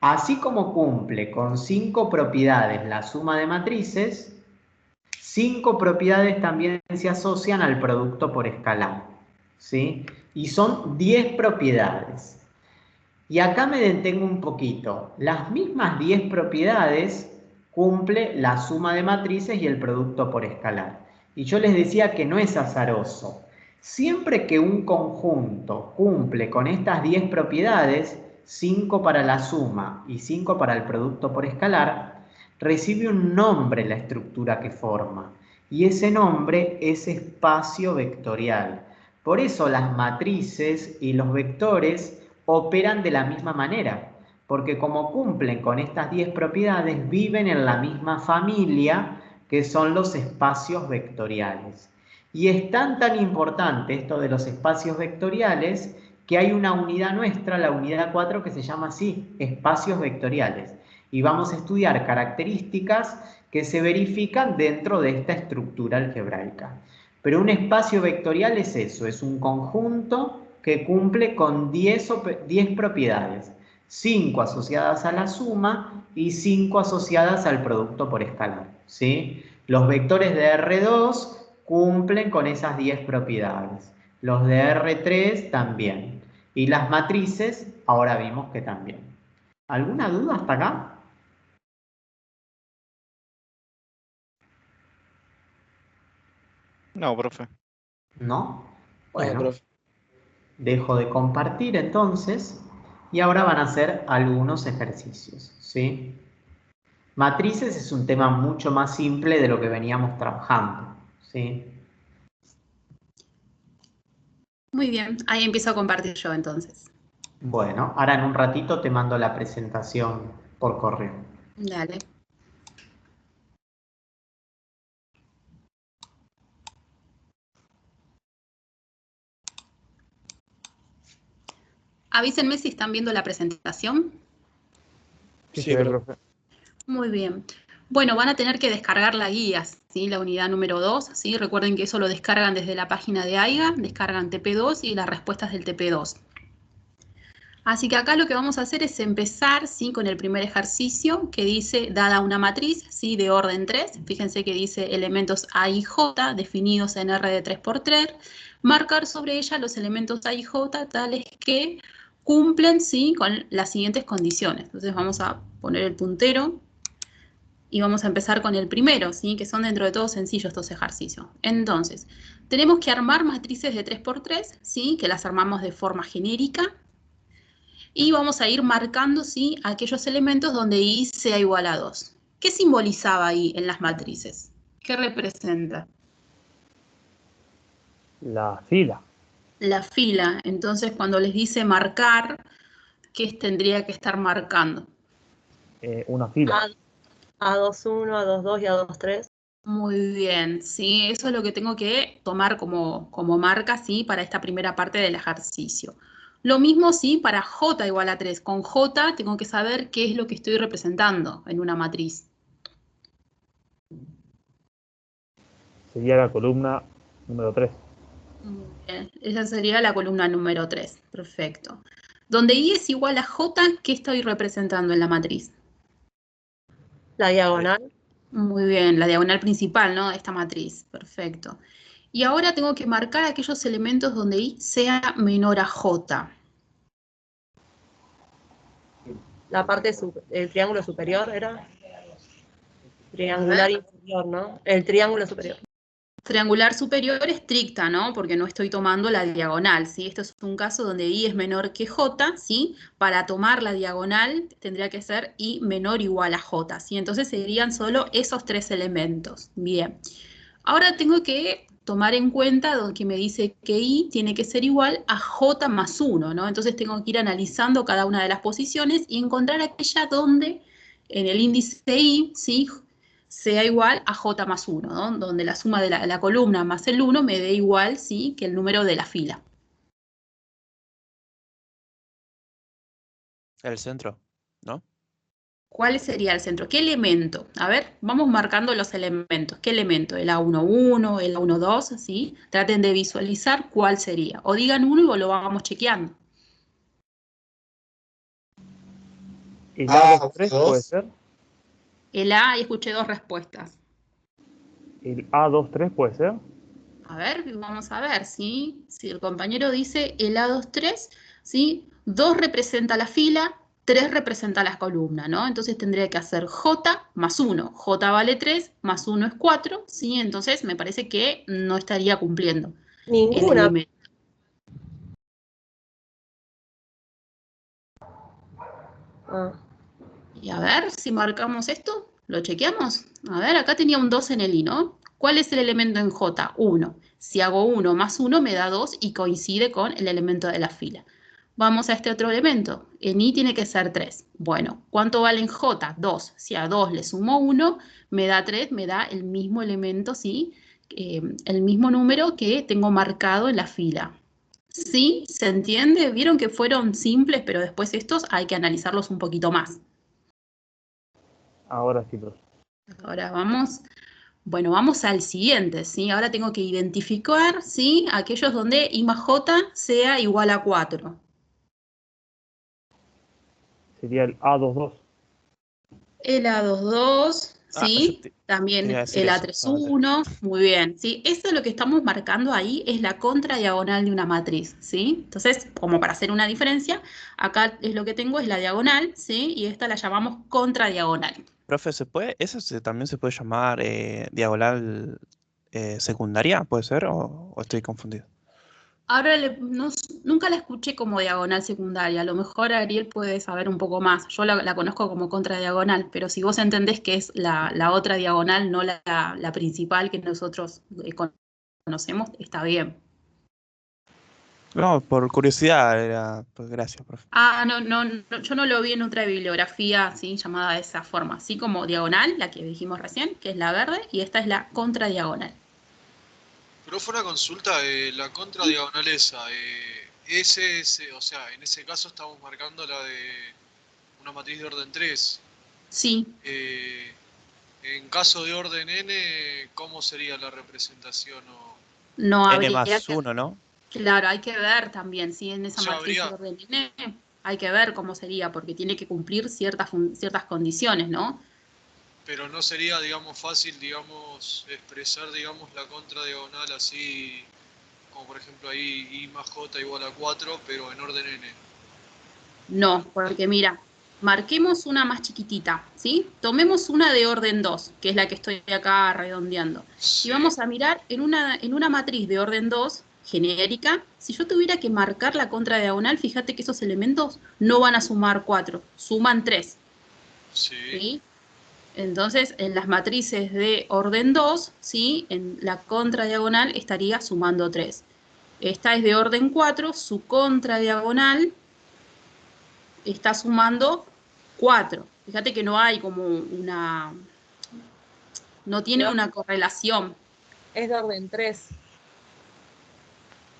Así como cumple con 5 propiedades la suma de matrices, 5 propiedades también se asocian al producto por escalar, ¿sí? Y son 10 propiedades. Y acá me detengo un poquito. Las mismas 10 propiedades cumple la suma de matrices y el producto por escalar. Y yo les decía que no es azaroso. Siempre que un conjunto cumple con estas 10 propiedades, 5 para la suma y 5 para el producto por escalar, recibe un nombre la estructura que forma. Y ese nombre es espacio vectorial. Por eso las matrices y los vectores operan de la misma manera, porque como cumplen con estas 10 propiedades, viven en la misma familia que son los espacios vectoriales. Y es tan importante esto de los espacios vectoriales que hay una unidad nuestra, la unidad 4, que se llama así, espacios vectoriales. Y vamos a estudiar características que se verifican dentro de esta estructura algebraica. Pero un espacio vectorial es eso, es un conjunto que cumple con 10 propiedades. 5 asociadas a la suma y 5 asociadas al producto por escalar, ¿sí? Los vectores de R2 cumplen con esas 10 propiedades. Los de R3 también. Y las matrices, ahora vimos que también. ¿Alguna duda hasta acá? No, profe. ¿No? No, Bueno, profe. dejo de compartir entonces y ahora van a hacer algunos ejercicios, ¿sí? Matrices es un tema mucho más simple de lo que veníamos trabajando, ¿sí? Muy bien, ahí empiezo a compartir yo entonces. Bueno, ahora en un ratito te mando la presentación por correo. Dale. Avísenme si están viendo la presentación. Sí, Sí, se ve, profe. profe. Muy bien. Bueno, van a tener que descargar la guía, ¿sí? La unidad número 2, ¿sí? Recuerden que eso lo descargan desde la página de AIGA, descargan TP2 y las respuestas del TP2. Así que acá lo que vamos a hacer es empezar, ¿sí? Con el primer ejercicio que dice, dada una matriz, ¿sí? De orden 3, fíjense que dice elementos A y J definidos en R de 3×3, marcar sobre ella los elementos A y J tales que cumplen, ¿sí? Con las siguientes condiciones. Entonces vamos a poner el puntero y vamos a empezar con el primero, ¿sí? Que son dentro de todo sencillos estos ejercicios. Entonces, tenemos que armar matrices de 3×3, ¿sí? Que las armamos de forma genérica. Y vamos a ir marcando, ¿sí? Aquellos elementos donde I sea igual a 2. ¿Qué simbolizaba I en las matrices? ¿Qué representa? La fila. La fila. Entonces, cuando les dice marcar, ¿qué tendría que estar marcando? Una fila. A21, A22 y A23. Muy bien, sí, eso es lo que tengo que tomar como marca, ¿sí? Para esta primera parte del ejercicio. Lo mismo, sí, para J igual a 3. Con J tengo que saber qué es lo que estoy representando en una matriz. Sería la columna número 3. Muy bien, esa sería la columna número 3. Perfecto. Donde I es igual a J, ¿qué estoy representando en la matriz? La diagonal. Muy bien, la diagonal principal, ¿no? De esta matriz. Perfecto. Y ahora tengo que marcar aquellos elementos donde I sea menor a J. La parte, el triángulo superior era. Triangular inferior, ¿no? El triángulo superior. Triangular superior estricta, ¿no? Porque no estoy tomando la diagonal, ¿sí? Esto es un caso donde I es menor que J, ¿sí? Para tomar la diagonal tendría que ser I menor o igual a J, ¿sí? Entonces serían solo esos 3 elementos. Bien. Ahora tengo que tomar en cuenta que me dice que I tiene que ser igual a J más 1, ¿no? Entonces tengo que ir analizando cada una de las posiciones y encontrar aquella donde en el índice I, ¿sí? Sea igual a J más 1, ¿no? Donde la suma de la columna más el 1 me dé igual, ¿sí? Que el número de la fila. El centro, ¿no? ¿Cuál sería el centro? ¿Qué elemento? A ver, vamos marcando los elementos. ¿Qué elemento? El A11, el A12, ¿sí? Traten de visualizar cuál sería. O digan uno y lo vamos chequeando. ¿El A23 puede A2. ser? El A, y escuché 2 respuestas. ¿El A23 puede ser? A ver, vamos a ver, ¿sí? Si el compañero dice el A23, ¿sí? 2 representa la fila, 3 representa la columna, ¿no? Entonces tendría que hacer J más 1. J vale 3, más 1 es 4, ¿sí? Entonces me parece que no estaría cumpliendo el Ninguna. elemento. Ah. Y a ver si marcamos esto, lo chequeamos. A ver, acá tenía un 2 en el I, ¿no? ¿Cuál es el elemento en J? 1. Si hago 1 más 1 me da 2 y coincide con el elemento de la fila. Vamos a este otro elemento. En I tiene que ser 3. Bueno, ¿cuánto vale en J? 2. Si a 2 le sumo 1, me da 3, me da el mismo elemento, ¿sí? El mismo número que tengo marcado en la fila. ¿Sí? ¿Se entiende? Vieron que fueron simples, pero después estos hay que analizarlos un poquito más. Ahora sí, profe. Ahora vamos, bueno, vamos al siguiente, ¿sí? Ahora tengo que identificar, ¿sí? Aquellos donde I más J sea igual a 4. Sería el A22. El A22, Ah, yo ¿sí? te iba a También decir el eso. A31, muy bien, ¿sí? Eso es lo que estamos marcando ahí, es la contradiagonal de una matriz, ¿sí? Entonces, como para hacer una diferencia, acá es lo que tengo, es la diagonal, ¿sí? Y esta la llamamos contradiagonal. Profe, también se puede llamar diagonal secundaria? ¿Puede ser? ¿O estoy confundido? Ahora nunca la escuché como diagonal secundaria, a lo mejor Ariel puede saber un poco más. Yo la conozco como contradiagonal, pero si vos entendés que es la otra diagonal, no la principal que nosotros conocemos, está bien. No, por curiosidad era. Pues gracias, profe. Ah, no, yo no lo vi en otra bibliografía, ¿sí? Llamada de esa forma, así como diagonal, la que dijimos recién, que es la verde, y esta es la contradiagonal. Profe, una consulta, la contradiagonal esa, o sea, en ese caso estamos marcando la de una matriz de orden 3. Sí. En caso de orden n, ¿cómo sería la representación? No N habría más que... 1, ¿no? Claro, hay que ver también, si en esa O sea, matriz de habría, orden n, hay que ver cómo sería, porque tiene que cumplir ciertas condiciones, ¿no? pero no sería, digamos, fácil, digamos, expresar, digamos, la contradiagonal así, como por ejemplo ahí I más J igual a 4, pero en orden n. No, porque mira, marquemos una más chiquitita, ¿sí? Tomemos una de orden 2, que es la que estoy acá redondeando. Sí. Y vamos a mirar en una matriz de orden 2, genérica, si yo tuviera que marcar la contradiagonal, fíjate que esos elementos no van a sumar 4, suman 3. Sí. ¿Sí? Entonces, en las matrices de orden 2, ¿sí? En la contradiagonal estaría sumando 3. Esta es de orden 4, su contradiagonal está sumando 4. Fíjate que no hay como no tiene una correlación. Es de orden 3.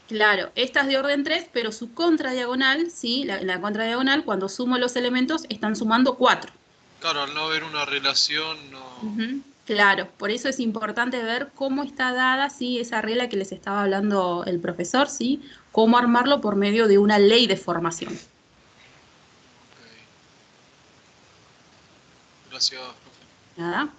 Claro, esta es de orden 3, pero su contradiagonal, ¿sí? La contradiagonal, cuando sumo los elementos, están sumando 4. Claro, al no haber una relación, no... Claro, por eso es importante ver cómo está dada, ¿sí? Esa regla que les estaba hablando el profesor, ¿sí? Cómo armarlo por medio de una ley de formación. Okay. Gracias, profe. Nada.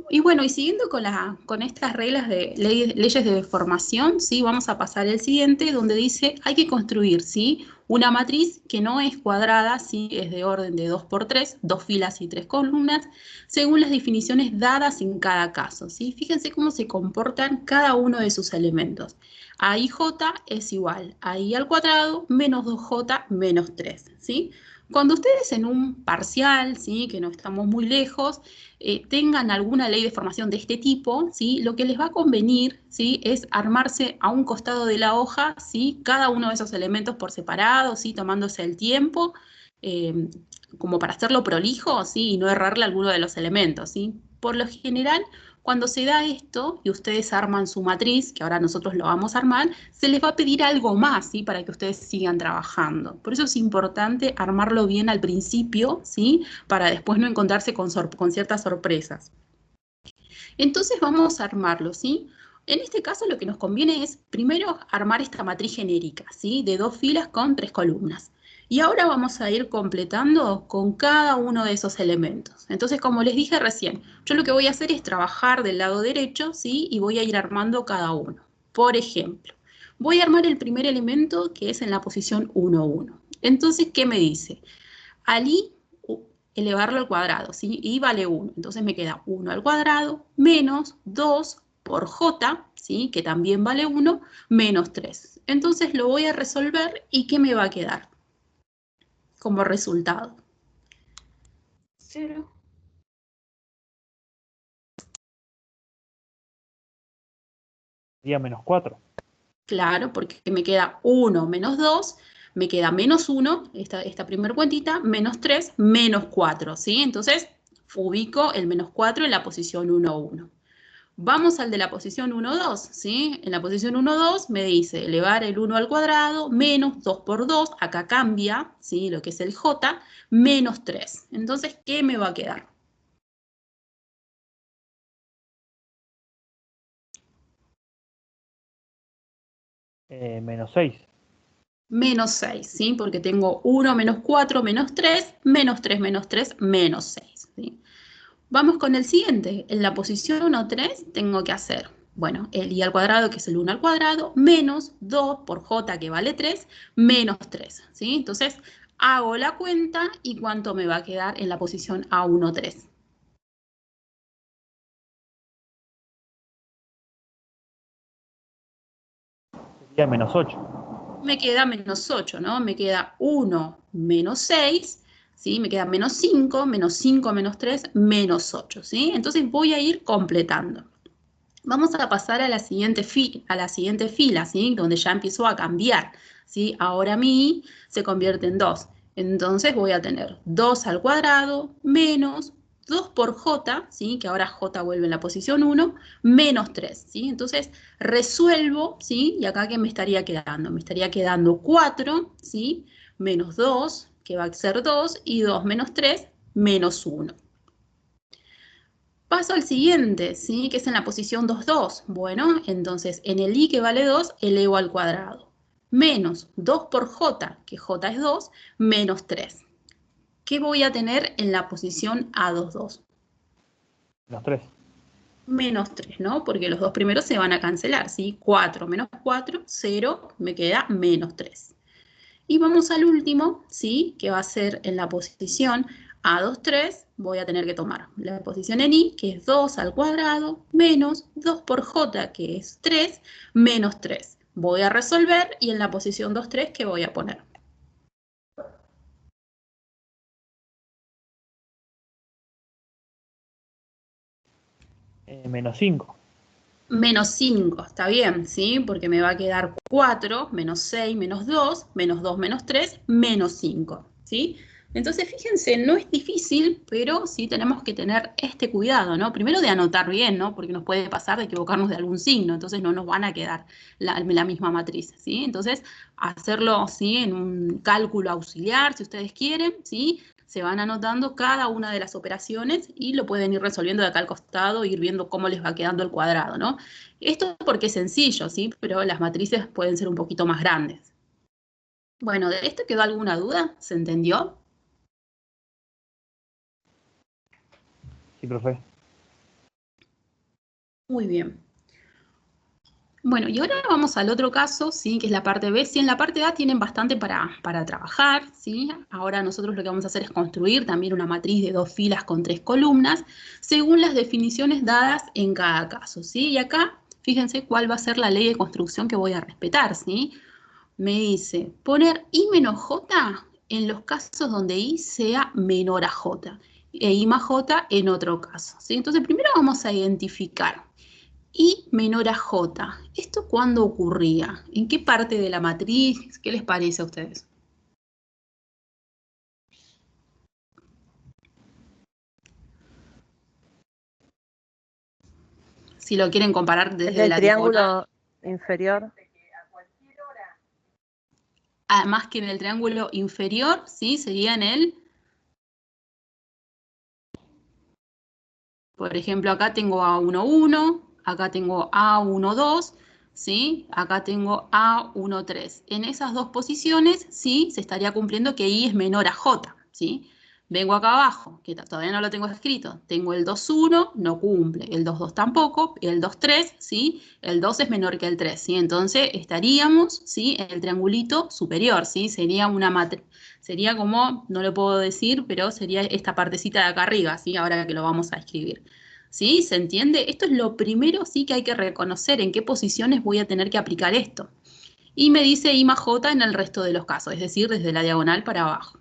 Y bueno, y siguiendo con estas reglas de leyes de formación, ¿sí? Vamos a pasar al siguiente, donde dice, hay que construir, ¿sí? Una matriz que no es cuadrada, ¿sí? Es de orden de 2 por 3, 2 filas y 3 columnas, según las definiciones dadas en cada caso, ¿sí? Fíjense cómo se comportan cada uno de sus elementos. A IJ es igual a I al cuadrado menos 2J menos 3, ¿sí? Cuando ustedes en un parcial, ¿sí? Que no estamos muy lejos, tengan alguna ley de formación de este tipo, ¿sí? Lo que les va a convenir, ¿sí? Es armarse a un costado de la hoja, ¿sí? Cada uno de esos elementos por separado, ¿sí? Tomándose el tiempo, como para hacerlo prolijo, ¿sí? Y no errarle alguno de los elementos, ¿sí? Por lo general, cuando se da esto y ustedes arman su matriz, que ahora nosotros lo vamos a armar, se les va a pedir algo más, ¿sí? Para que ustedes sigan trabajando. Por eso es importante armarlo bien al principio, ¿sí? Para después no encontrarse con ciertas sorpresas. Entonces vamos a armarlo, ¿sí? En este caso lo que nos conviene es primero armar esta matriz genérica, ¿sí? De 2 filas con 3 columnas. Y ahora vamos a ir completando con cada uno de esos elementos. Entonces, como les dije recién, yo lo que voy a hacer es trabajar del lado derecho, ¿sí? Y voy a ir armando cada uno. Por ejemplo, voy a armar el primer elemento que es en la posición 1, 1. Entonces, ¿qué me dice? Al I, elevarlo al cuadrado, ¿sí? I vale 1. Entonces me queda 1 al cuadrado menos 2 por J, ¿sí? Que también vale 1, menos 3. Entonces lo voy a resolver y ¿qué me va a quedar como resultado? 0. Sería menos 4. Claro, porque me queda 1 menos 2, me queda menos 1, esta primera cuentita, menos 3, menos 4, ¿sí? Entonces ubico el menos 4 en la posición 1, 1. Vamos al de la posición 1, 2, ¿sí? En la posición 1, 2 me dice elevar el 1 al cuadrado menos 2 por 2, acá cambia, ¿sí? Lo que es el j, menos 3. Entonces, ¿qué me va a quedar? Menos 6. Menos 6, ¿sí? Porque tengo 1 menos 4 menos 3, menos 3 menos 3, menos 6, ¿sí? Vamos con el siguiente. En la posición 1, 3 tengo que hacer, bueno, el i al cuadrado, que es el 1 al cuadrado, menos 2 por j, que vale 3, menos 3, ¿sí? Entonces, hago la cuenta y ¿cuánto me va a quedar en la posición A1, 3? Sería menos 8. Me queda menos 8, ¿no? Me queda 1 menos 6, ¿sí? Me queda menos 5 menos 3, menos 8, ¿sí? Entonces voy a ir completando. Vamos a pasar a la siguiente fila, ¿sí? Donde ya empiezo a cambiar, ¿sí? Ahora mi i se convierte en 2. Entonces voy a tener 2 al cuadrado menos 2 por j, ¿sí? Que ahora j vuelve en la posición 1, menos 3, ¿sí? Entonces resuelvo, ¿sí? Y acá, ¿qué me estaría quedando? Me estaría quedando 4, ¿sí? Menos 2, que va a ser 2, y 2 menos 3, menos 1. Paso al siguiente, ¿sí? Que es en la posición 2, 2. Bueno, entonces en el i, que vale 2, elevo al cuadrado. Menos 2 por j, que j es 2, menos 3. ¿Qué voy a tener en la posición A2, 2? Menos 3. Menos 3, ¿no? Porque los dos primeros se van a cancelar, ¿sí? 4 menos 4, 0, me queda menos 3. Y vamos al último, ¿sí? Que va a ser en la posición A2, 3, voy a tener que tomar la posición en i, que es 2 al cuadrado, menos 2 por j, que es 3, menos 3. Voy a resolver y en la posición 2, 3, ¿qué voy a poner? Menos 5. Menos 5, está bien, ¿sí? Porque me va a quedar 4, menos 6, menos 2, menos 3, menos 5, ¿sí? Entonces, fíjense, no es difícil, pero sí tenemos que tener este cuidado, ¿no? Primero de anotar bien, ¿no? Porque nos puede pasar de equivocarnos de algún signo, entonces no nos van a quedar la misma matriz, ¿sí? Entonces, hacerlo, ¿sí? En un cálculo auxiliar, si ustedes quieren, ¿sí? Se van anotando cada una de las operaciones y lo pueden ir resolviendo de acá al costado, ir viendo cómo les va quedando el cuadrado, ¿no? Esto porque es sencillo, ¿sí? Pero las matrices pueden ser un poquito más grandes. Bueno, ¿de esto quedó alguna duda? ¿Se entendió? Sí, profe. Muy bien. Bueno, y ahora vamos al otro caso, ¿sí? Que es la parte B. Sí, en la parte A tienen bastante para trabajar, ¿sí? Ahora nosotros lo que vamos a hacer es construir también una matriz de 2 filas con 3 columnas, según las definiciones dadas en cada caso, ¿sí? Y acá, fíjense cuál va a ser la ley de construcción que voy a respetar, ¿sí? Me dice, poner i menos j en los casos donde i sea menor a j, e i más j en otro caso, ¿sí? Entonces, primero vamos a identificar i menor a j. ¿Esto cuándo ocurría? ¿En qué parte de la matriz? ¿Qué les parece a ustedes? Si lo quieren comparar desde El la triángulo diagonal. inferior. Además que en el triángulo inferior, ¿sí? Sería en el... Por ejemplo, acá tengo A11, acá tengo A12, ¿sí? Acá tengo A13. En esas dos posiciones, ¿sí? Se estaría cumpliendo que I es menor a J, ¿sí? Vengo acá abajo, que todavía no lo tengo escrito. Tengo el 2,1, no cumple. El 2,2 tampoco. El 2,3, ¿sí? El 2 es menor que el 3, ¿sí? Entonces estaríamos, ¿sí? En el triangulito superior, ¿sí? Sería una matriz. Sería como, no lo puedo decir, pero sería esta partecita de acá arriba, ¿sí? Ahora que lo vamos a escribir. ¿Sí? ¿Se entiende? Esto es lo primero, sí, que hay que reconocer en qué posiciones voy a tener que aplicar esto. Y me dice I más J en el resto de los casos, es decir, desde la diagonal para abajo.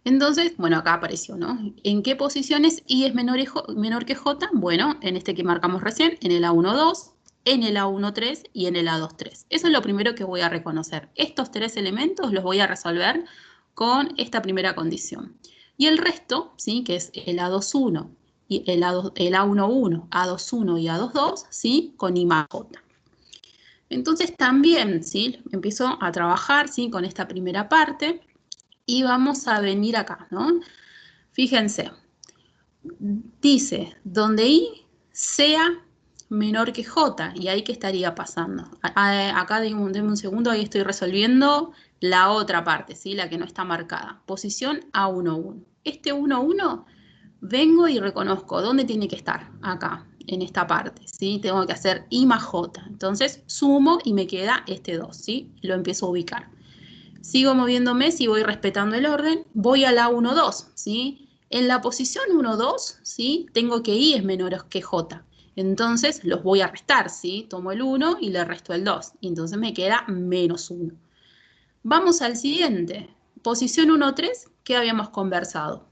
Entonces, bueno, acá apareció, ¿no? ¿En qué posiciones I es menor que J? Bueno, en este que marcamos recién, en el A12, en el A13 y en el A23. Eso es lo primero que voy a reconocer. Estos 3 elementos los voy a resolver con esta primera condición. Y el resto, ¿sí? Que es el A21 y el A11, A21 y A22, ¿sí? Con I más J. Entonces también, ¿sí? Empiezo a trabajar, ¿sí? Con esta primera parte y vamos a venir acá, ¿no? Fíjense, dice, donde I sea menor que J, y ahí ¿qué estaría pasando? Acá denme un segundo, ahí estoy resolviendo la otra parte, ¿sí? La que no está marcada. Posición A11. Este 11, vengo y reconozco dónde tiene que estar, acá, en esta parte, ¿sí? Tengo que hacer I más J. Entonces sumo y me queda este 2, ¿sí? Lo empiezo a ubicar. Sigo moviéndome, si voy respetando el orden, voy a la 1, 2, ¿sí? En la posición 1, 2, ¿sí? Tengo que I es menor que J. Entonces los voy a restar, ¿sí? Tomo el 1 y le resto el 2. Y entonces me queda menos 1. Vamos al siguiente. Posición 1, 3, ¿qué habíamos conversado?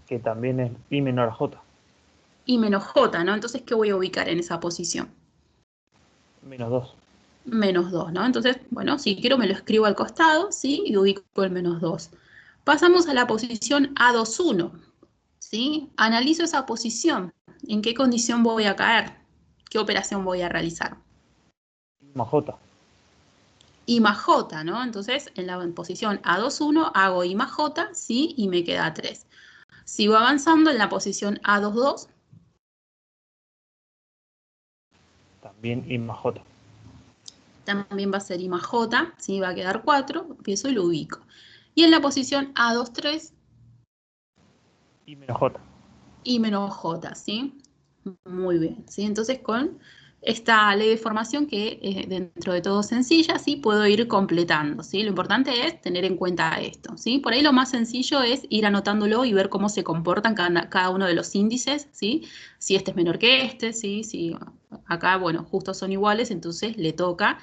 Que también es I menor a J. I menos J, ¿no? Entonces, ¿qué voy a ubicar en esa posición? Menos 2. Menos 2, ¿no? Entonces, bueno, si quiero me lo escribo al costado, ¿sí? Y ubico el menos 2. Pasamos a la posición A21, ¿sí? Analizo esa posición. ¿En qué condición voy a caer? ¿Qué operación voy a realizar? I más J. I más J, ¿no? Entonces, en la posición A21 hago I más J, ¿sí? Y me queda 3. Sigo avanzando en la posición A22. También I más J. También va a ser I más J, ¿sí? Va a quedar 4, empiezo y lo ubico. Y en la posición A23, I menos J. I menos J, ¿sí? Muy bien, ¿sí? Entonces con esta ley de formación que dentro de todo sencilla, ¿sí? Puedo ir completando, ¿sí? Lo importante es tener en cuenta esto, ¿sí? Por ahí lo más sencillo es ir anotándolo y ver cómo se comportan cada uno de los índices, ¿sí? Si este es menor que este, ¿sí? Si acá, bueno, justo son iguales, entonces le toca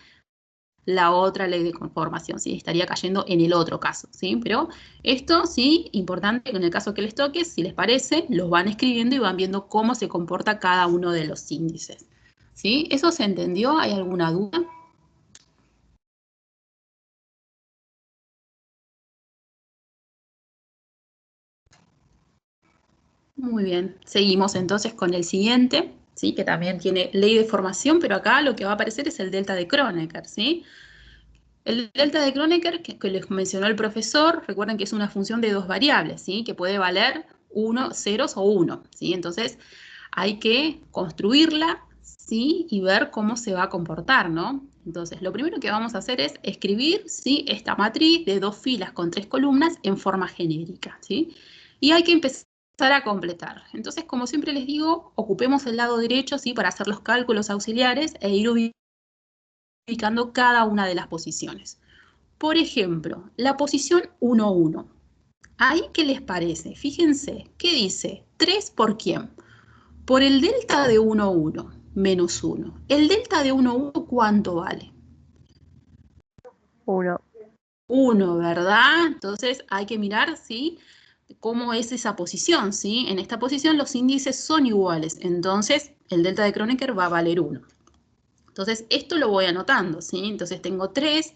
la otra ley de conformación, ¿sí? Estaría cayendo en el otro caso, ¿sí? Pero esto, sí, importante, en el caso que les toque, si les parece, los van escribiendo y van viendo cómo se comporta cada uno de los índices, ¿sí? ¿Eso se entendió? ¿Hay alguna duda? Muy bien, seguimos entonces con el siguiente, ¿sí? Que también tiene ley de formación, pero acá lo que va a aparecer es el delta de Kronecker, ¿sí? El delta de Kronecker, que les mencionó el profesor, recuerden que es una función de dos variables, ¿sí? Que puede valer 1, ceros o 1, ¿sí? Entonces hay que construirla, ¿sí? Y ver cómo se va a comportar, ¿no? Entonces lo primero que vamos a hacer es escribir, ¿sí? Esta matriz de 2 filas con 3 columnas en forma genérica, ¿sí? Y hay que empezar a completar. Entonces, como siempre les digo, ocupemos el lado derecho, ¿sí? Para hacer los cálculos auxiliares e ir ubicando cada una de las posiciones. Por ejemplo, la posición 1, 1. ¿Ahí qué les parece? Fíjense, ¿qué dice? 3 por quién? Por el delta de 1, 1, menos 1. ¿El delta de 1, 1 cuánto vale? 1. 1, ¿verdad? Entonces hay que mirar, ¿sí? Cómo es esa posición, ¿sí? En esta posición los índices son iguales, entonces el delta de Kronecker va a valer 1. Entonces esto lo voy anotando, ¿sí? Entonces tengo 3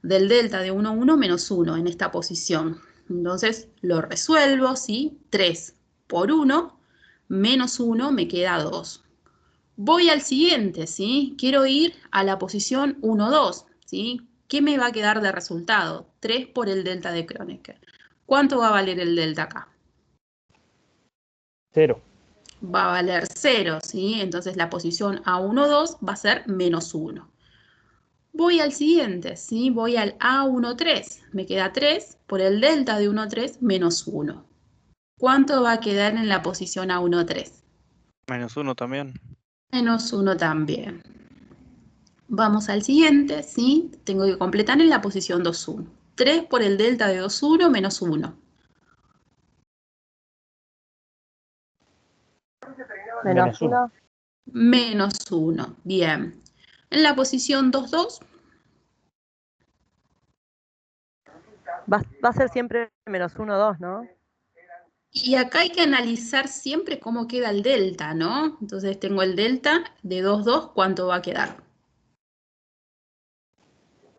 del delta de 1, 1 menos 1 en esta posición. Entonces lo resuelvo, ¿sí? 3 por 1 menos 1 me queda 2. Voy al siguiente, ¿sí? Quiero ir a la posición 1, 2, ¿sí? ¿Qué me va a quedar de resultado? 3 por el delta de Kronecker. ¿Cuánto va a valer el delta acá? 0. Va a valer 0, ¿sí? Entonces la posición A1, 2 va a ser menos 1. Voy al siguiente, ¿sí? Voy al A13. Me queda 3 por el delta de 13 menos 1. ¿Cuánto va a quedar en la posición A13? Menos 1 también. Menos 1 también. Vamos al siguiente, ¿sí? Tengo que completar en la posición 2,1. 3 por el delta de 2,1 menos 1. Menos 1. Menos 1. Bien. En la posición 2,2. Va a ser siempre menos 1, 2, ¿no? Y acá hay que analizar siempre cómo queda el delta, ¿no? Entonces tengo el delta de 2,2, ¿cuánto va a quedar?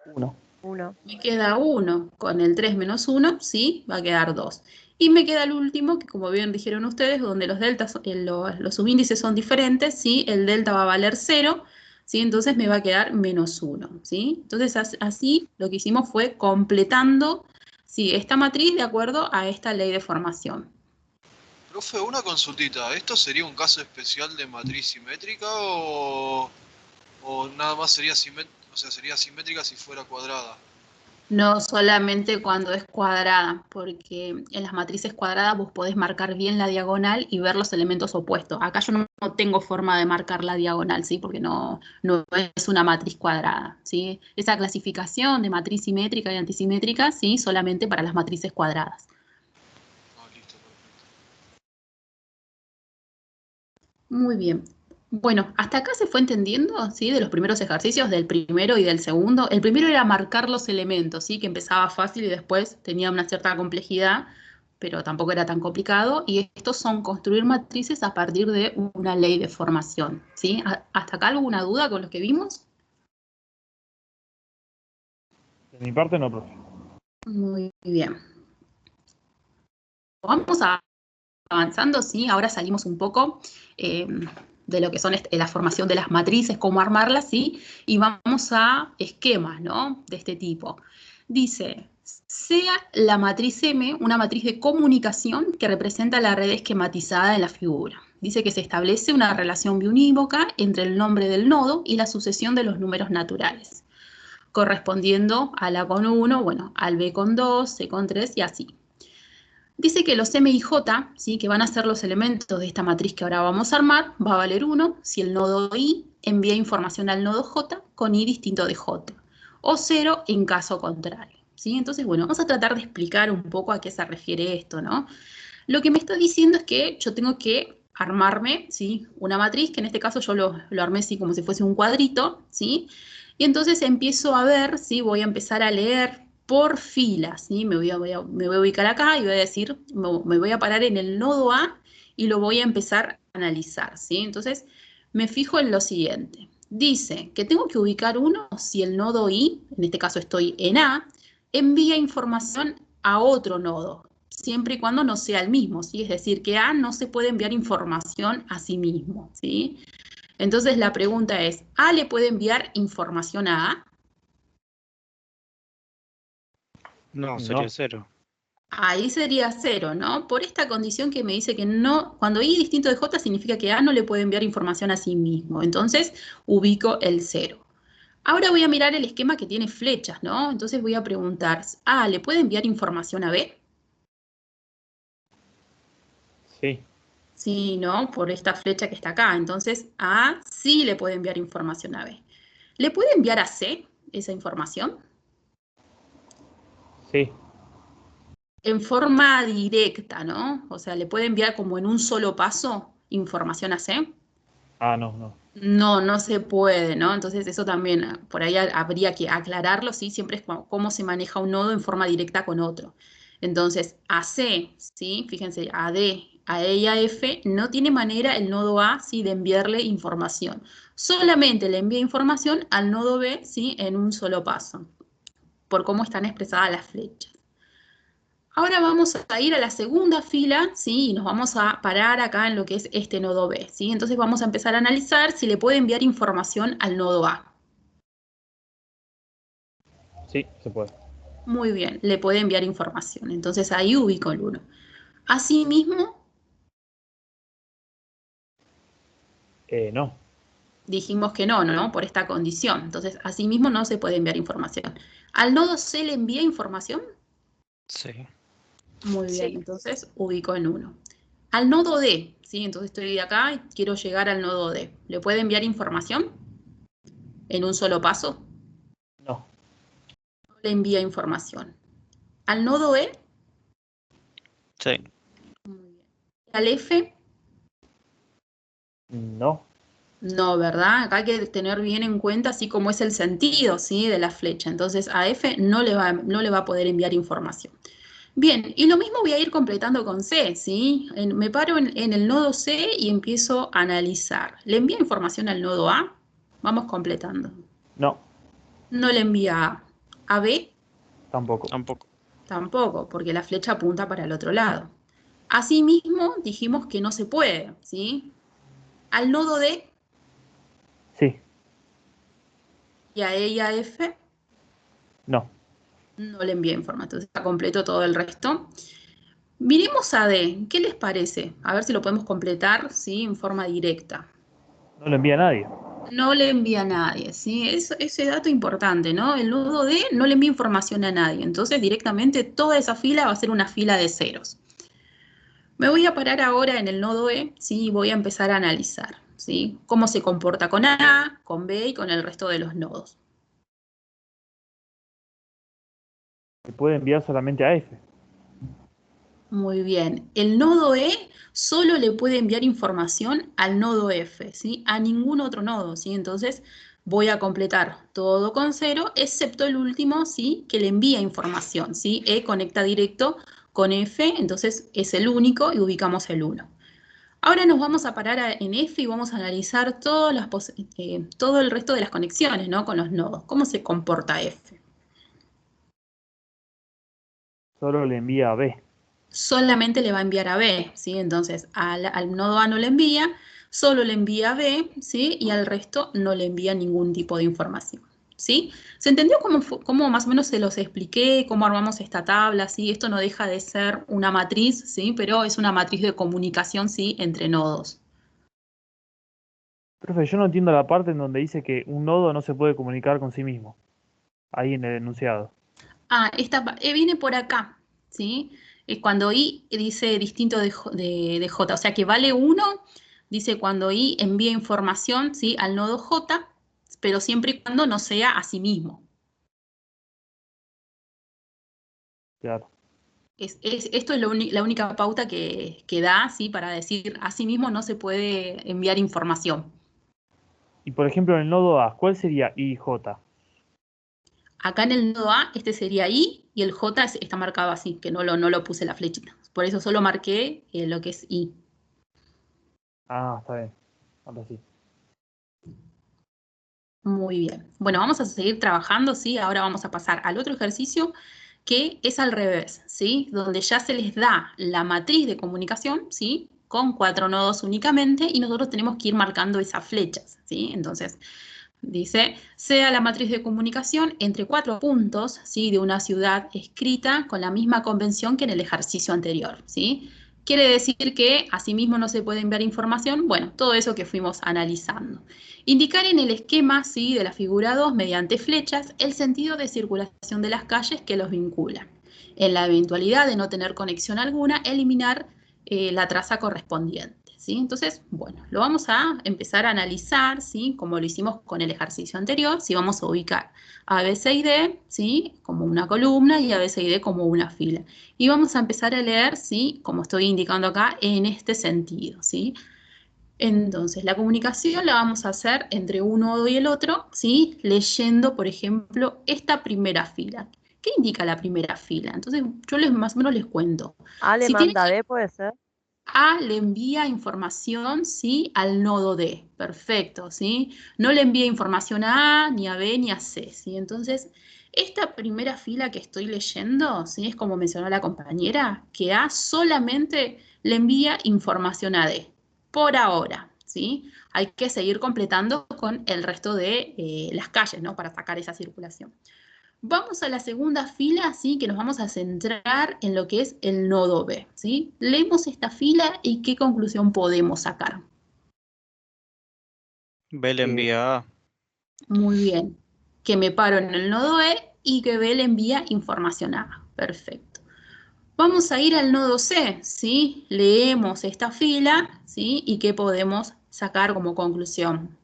1. 1. Me queda 1. Con el 3 menos 1, sí, va a quedar 2. Y me queda el último, que como bien dijeron ustedes, donde los deltas, los subíndices son diferentes, ¿sí? El delta va a valer 0, ¿sí? Entonces me va a quedar menos 1, ¿sí? Entonces así lo que hicimos fue completando, ¿sí? Esta matriz de acuerdo a esta ley de formación. Profe, una consultita. ¿Esto sería un caso especial de matriz simétrica o nada más sería simétrica? O sea, sería simétrica si fuera cuadrada. No solamente cuando es cuadrada, porque en las matrices cuadradas vos podés marcar bien la diagonal y ver los elementos opuestos. Acá yo no tengo forma de marcar la diagonal, ¿sí? Porque no es una matriz cuadrada, ¿sí? Esa clasificación de matriz simétrica y antisimétrica, ¿sí? Solamente para las matrices cuadradas. Ah, listo, perfecto. Muy bien. Bueno, hasta acá se fue entendiendo, ¿sí? De los primeros ejercicios, del primero y del segundo. El primero era marcar los elementos, ¿sí? Que empezaba fácil y después tenía una cierta complejidad, pero tampoco era tan complicado. Y estos son construir matrices a partir de una ley de formación, ¿sí? ¿Hasta acá alguna duda con los que vimos? De mi parte no, profe. Muy bien. Vamos avanzando, ¿sí? Ahora salimos un poco de lo que son la formación de las matrices, cómo armarlas, ¿sí? Y vamos a esquemas, ¿no? De este tipo. Dice, sea la matriz M una matriz de comunicación que representa la red esquematizada de la figura. Dice que se establece una relación biunívoca entre el nombre del nodo y la sucesión de los números naturales, correspondiendo a la con 1, bueno, al B con 2, C con 3 y así. Dice que los M y J, ¿sí? Que van a ser los elementos de esta matriz que ahora vamos a armar, va a valer 1 si el nodo I envía información al nodo J con I distinto de J, o 0 en caso contrario, ¿sí? Entonces, bueno, vamos a tratar de explicar un poco a qué se refiere esto, ¿no? Lo que me está diciendo es que yo tengo que armarme, ¿sí? Una matriz, que en este caso yo lo armé así como si fuese un cuadrito, ¿sí? Y entonces empiezo a ver, ¿sí? Voy a empezar a leer por filas, ¿sí? Me voy a ubicar acá y voy a decir, me voy a parar en el nodo A y lo voy a empezar a analizar, ¿sí? Entonces me fijo en lo siguiente. Dice que tengo que ubicar uno si el nodo I, en este caso estoy en A, envía información a otro nodo, siempre y cuando no sea el mismo, ¿sí? Es decir, que A no se puede enviar información a sí mismo, ¿sí? Entonces la pregunta es, ¿A le puede enviar información a A? No, sería No. 0. Ahí sería 0, ¿no? Por esta condición que me dice que no, cuando I distinto de J significa que A no le puede enviar información a sí mismo. Entonces ubico el 0. Ahora voy a mirar el esquema que tiene flechas, ¿no? Entonces voy a preguntar, ¿A le puede enviar información a B? Sí. Sí, ¿no? Por esta flecha que está acá. Entonces A sí le puede enviar información a B. ¿Le puede enviar a C esa información? Sí. En forma directa, ¿no? O sea, ¿le puede enviar como en un solo paso información a C? Ah, no, no. No, no se puede, ¿no? Entonces eso también, por ahí habría que aclararlo, ¿sí? Siempre es cómo se maneja un nodo en forma directa con otro. Entonces, a C, ¿sí? Fíjense, a D, a E y a F, no tiene manera el nodo A, ¿sí? De enviarle información. Solamente le envía información al nodo B, ¿sí? En un solo paso, por cómo están expresadas las flechas. Ahora vamos a ir a la segunda fila, ¿sí? Y nos vamos a parar acá en lo que es este nodo B, ¿sí? Entonces vamos a empezar a analizar si le puede enviar información al nodo A. Sí, se puede. Muy bien, le puede enviar información. Entonces ahí ubico el 1. Asimismo, No. dijimos que no, ¿no? Por esta condición. Entonces, asimismo no se puede enviar información. ¿Al nodo C le envía información? Sí. Muy bien, Sí. entonces ubico en 1. Al nodo D, ¿sí? Entonces estoy acá y quiero llegar al nodo D. ¿Le puede enviar información en un solo paso? No. No le envía información. ¿Al nodo E? Sí. Muy bien. ¿Al F? No. No, ¿verdad? Acá hay que tener bien en cuenta así como es el sentido, ¿sí? De la flecha. Entonces a F no le va a poder enviar información. Bien, y lo mismo voy a ir completando con C, ¿sí? Me paro en el nodo C y empiezo a analizar. ¿Le envía información al nodo A? Vamos completando. No. No le envía A. ¿A B? Tampoco. Tampoco. Tampoco, porque la flecha apunta para el otro lado. Asimismo, dijimos que no se puede, ¿sí? Al nodo D Sí. y a E y a F No. no le envía información, entonces está completo todo el resto. Miremos a D, ¿qué les parece? A ver si lo podemos completar, ¿sí? En forma directa. No lo envía a nadie. No le envía a nadie, ¿sí? Ese dato importante, ¿no? El nodo D no le envía información a nadie, entonces directamente toda esa fila va a ser una fila de ceros. Me voy a parar ahora en el nodo E, ¿sí? Y voy a empezar a analizar, ¿sí? Cómo se comporta con A, con B y con el resto de los nodos. Se puede enviar solamente a F. Muy bien. El nodo E solo le puede enviar información al nodo F, ¿sí? A ningún otro nodo, ¿sí? Entonces voy a completar todo con 0, excepto el último, ¿sí? Que le envía información, ¿sí? E conecta directo con F, entonces es el único y ubicamos el 1. Ahora nos vamos a parar en F y vamos a analizar todo el resto de las conexiones, ¿no? Con los nodos. ¿Cómo se comporta F? Solo le envía a B. Solamente le va a enviar a B, ¿sí? Entonces al nodo A no le envía, solo le envía a B, ¿sí? Y al resto no le envía ningún tipo de información, ¿sí? ¿Se entendió cómo más o menos se los expliqué, cómo armamos esta tabla, ¿sí? Esto no deja de ser una matriz, ¿sí? Pero es una matriz de comunicación, ¿sí? Entre nodos. Profe, yo no entiendo la parte en donde dice que un nodo no se puede comunicar con sí mismo. Ahí en el enunciado. Ah, viene por acá, ¿sí? Cuando I dice distinto de J, o sea que vale 1, dice cuando I envía información, ¿sí? Al nodo J, pero siempre y cuando no sea a sí mismo. Claro. Esto es la única pauta que da, ¿sí? Para decir a sí mismo no se puede enviar información. Y por ejemplo, en el nodo A, ¿cuál sería IJ? Acá en el nodo A, este sería I y el J está marcado así, que no lo puse la flechita. Por eso solo marqué lo que es I. Ah, está bien. Ahora sí. Muy bien. Bueno, vamos a seguir trabajando, ¿sí? Ahora vamos a pasar al otro ejercicio que es al revés, ¿sí? Donde ya se les da la matriz de comunicación, ¿sí? Con 4 nodos únicamente y nosotros tenemos que ir marcando esas flechas, ¿sí? Entonces, dice, sea la matriz de comunicación entre 4 puntos, ¿sí? De una ciudad escrita con la misma convención que en el ejercicio anterior, ¿sí? Quiere decir que asimismo no se puede enviar información, bueno, todo eso que fuimos analizando. Indicar en el esquema, ¿sí? De la figura 2 mediante flechas el sentido de circulación de las calles que los vinculan. En la eventualidad de no tener conexión alguna, eliminar la traza correspondiente. ¿Sí? Entonces, bueno, lo vamos a empezar a analizar, ¿sí? Como lo hicimos con el ejercicio anterior, si vamos a ubicar A, B, C y D, ¿sí? Como una columna y A, B, C y D como una fila. Y vamos a empezar a leer, ¿sí? Como estoy indicando acá, en este sentido, ¿sí? Entonces, la comunicación la vamos a hacer entre un nodo y el otro, ¿sí? Leyendo, por ejemplo, esta primera fila. ¿Qué indica la primera fila? Entonces, yo más o menos les cuento. A le Si tienen manda D, puede ser. A le envía información, ¿sí? Al nodo D, perfecto, ¿sí? No le envía información a A, ni a B, ni a C, ¿sí? Entonces, esta primera fila que estoy leyendo, ¿sí? Es como mencionó la compañera, que A solamente le envía información a D, por ahora, ¿sí? Hay que seguir completando con el resto de las calles, ¿no? Para sacar esa circulación. Vamos a la segunda fila, ¿sí? Que nos vamos a centrar en lo que es el nodo B, ¿sí? Leemos esta fila y qué conclusión podemos sacar. B le envía A. Muy bien. Que me paro en el nodo E y que B le envía información a A. Perfecto. Vamos a ir al nodo C, ¿sí? Leemos esta fila, ¿sí? Y qué podemos sacar como conclusión.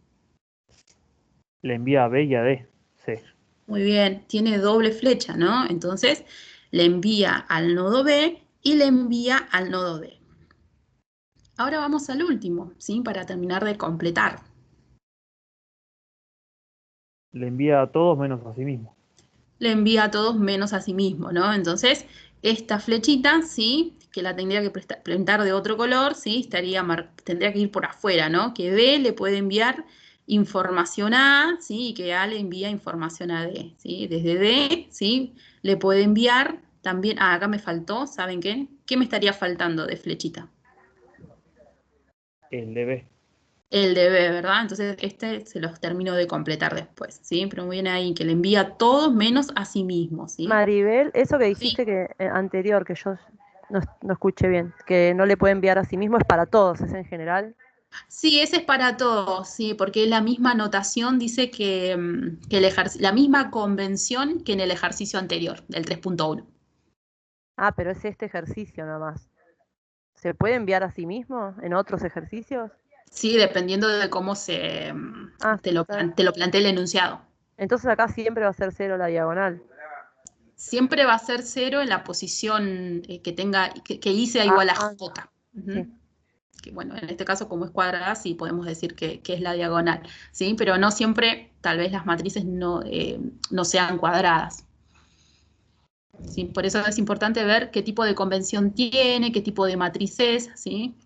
Le envía a B y a D. C. Muy bien, tiene doble flecha, ¿no? Entonces, le envía al nodo B y le envía al nodo D. Ahora vamos al último, ¿sí? Para terminar de completar. Le envía a todos menos a sí mismo. Le envía a todos menos a sí mismo, ¿no? Entonces, esta flechita, ¿sí? Que la tendría que pintar de otro color, ¿sí? Tendría que ir por afuera, ¿no? Que B le puede enviar información A, ¿sí? Y que A le envía información a D, ¿sí? Desde D, ¿sí? Le puede enviar también, acá me faltó, ¿saben qué? ¿Qué me estaría faltando de flechita? El de B. El de B, ¿verdad? Entonces este se los termino de completar después, ¿sí? Pero muy bien ahí, que le envía a todos menos a sí mismo, ¿sí? Maribel, eso que Sí. dijiste que anterior, que yo no escuché bien, que no le puede enviar a sí mismo, es para todos, es en general. Sí, ese es para todos, sí, porque la misma notación dice que la misma convención que en el ejercicio anterior, del 3.1. Ah, pero es este ejercicio nada más. ¿Se puede enviar a sí mismo en otros ejercicios? Sí, dependiendo de cómo Ah, te lo plantea el enunciado. entonces acá siempre va a ser 0 la diagonal. Siempre va a ser 0 en la posición que I sea igual a J. Ujú. Sí. Que, bueno, en este caso como es cuadrada, sí podemos decir que es la diagonal, ¿sí? Pero no siempre, tal vez las matrices no sean cuadradas. ¿Sí? Por eso es importante ver qué tipo de convención tiene, qué tipo de matriz es, ¿sí?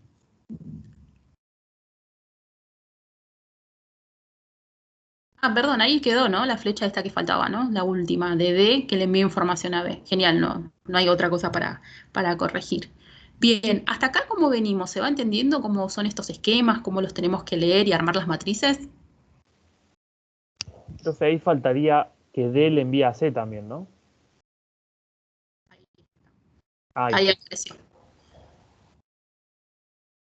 Ah, perdón, ahí quedó, ¿no? La flecha esta que faltaba, ¿no? La última, de D, que le envía información a B. Genial, no hay otra cosa para corregir. Bien, hasta acá cómo venimos, ¿se va entendiendo cómo son estos esquemas, cómo los tenemos que leer y armar las matrices? Profe, ahí faltaría que D le envíe a C también, ¿no? Ahí apareció.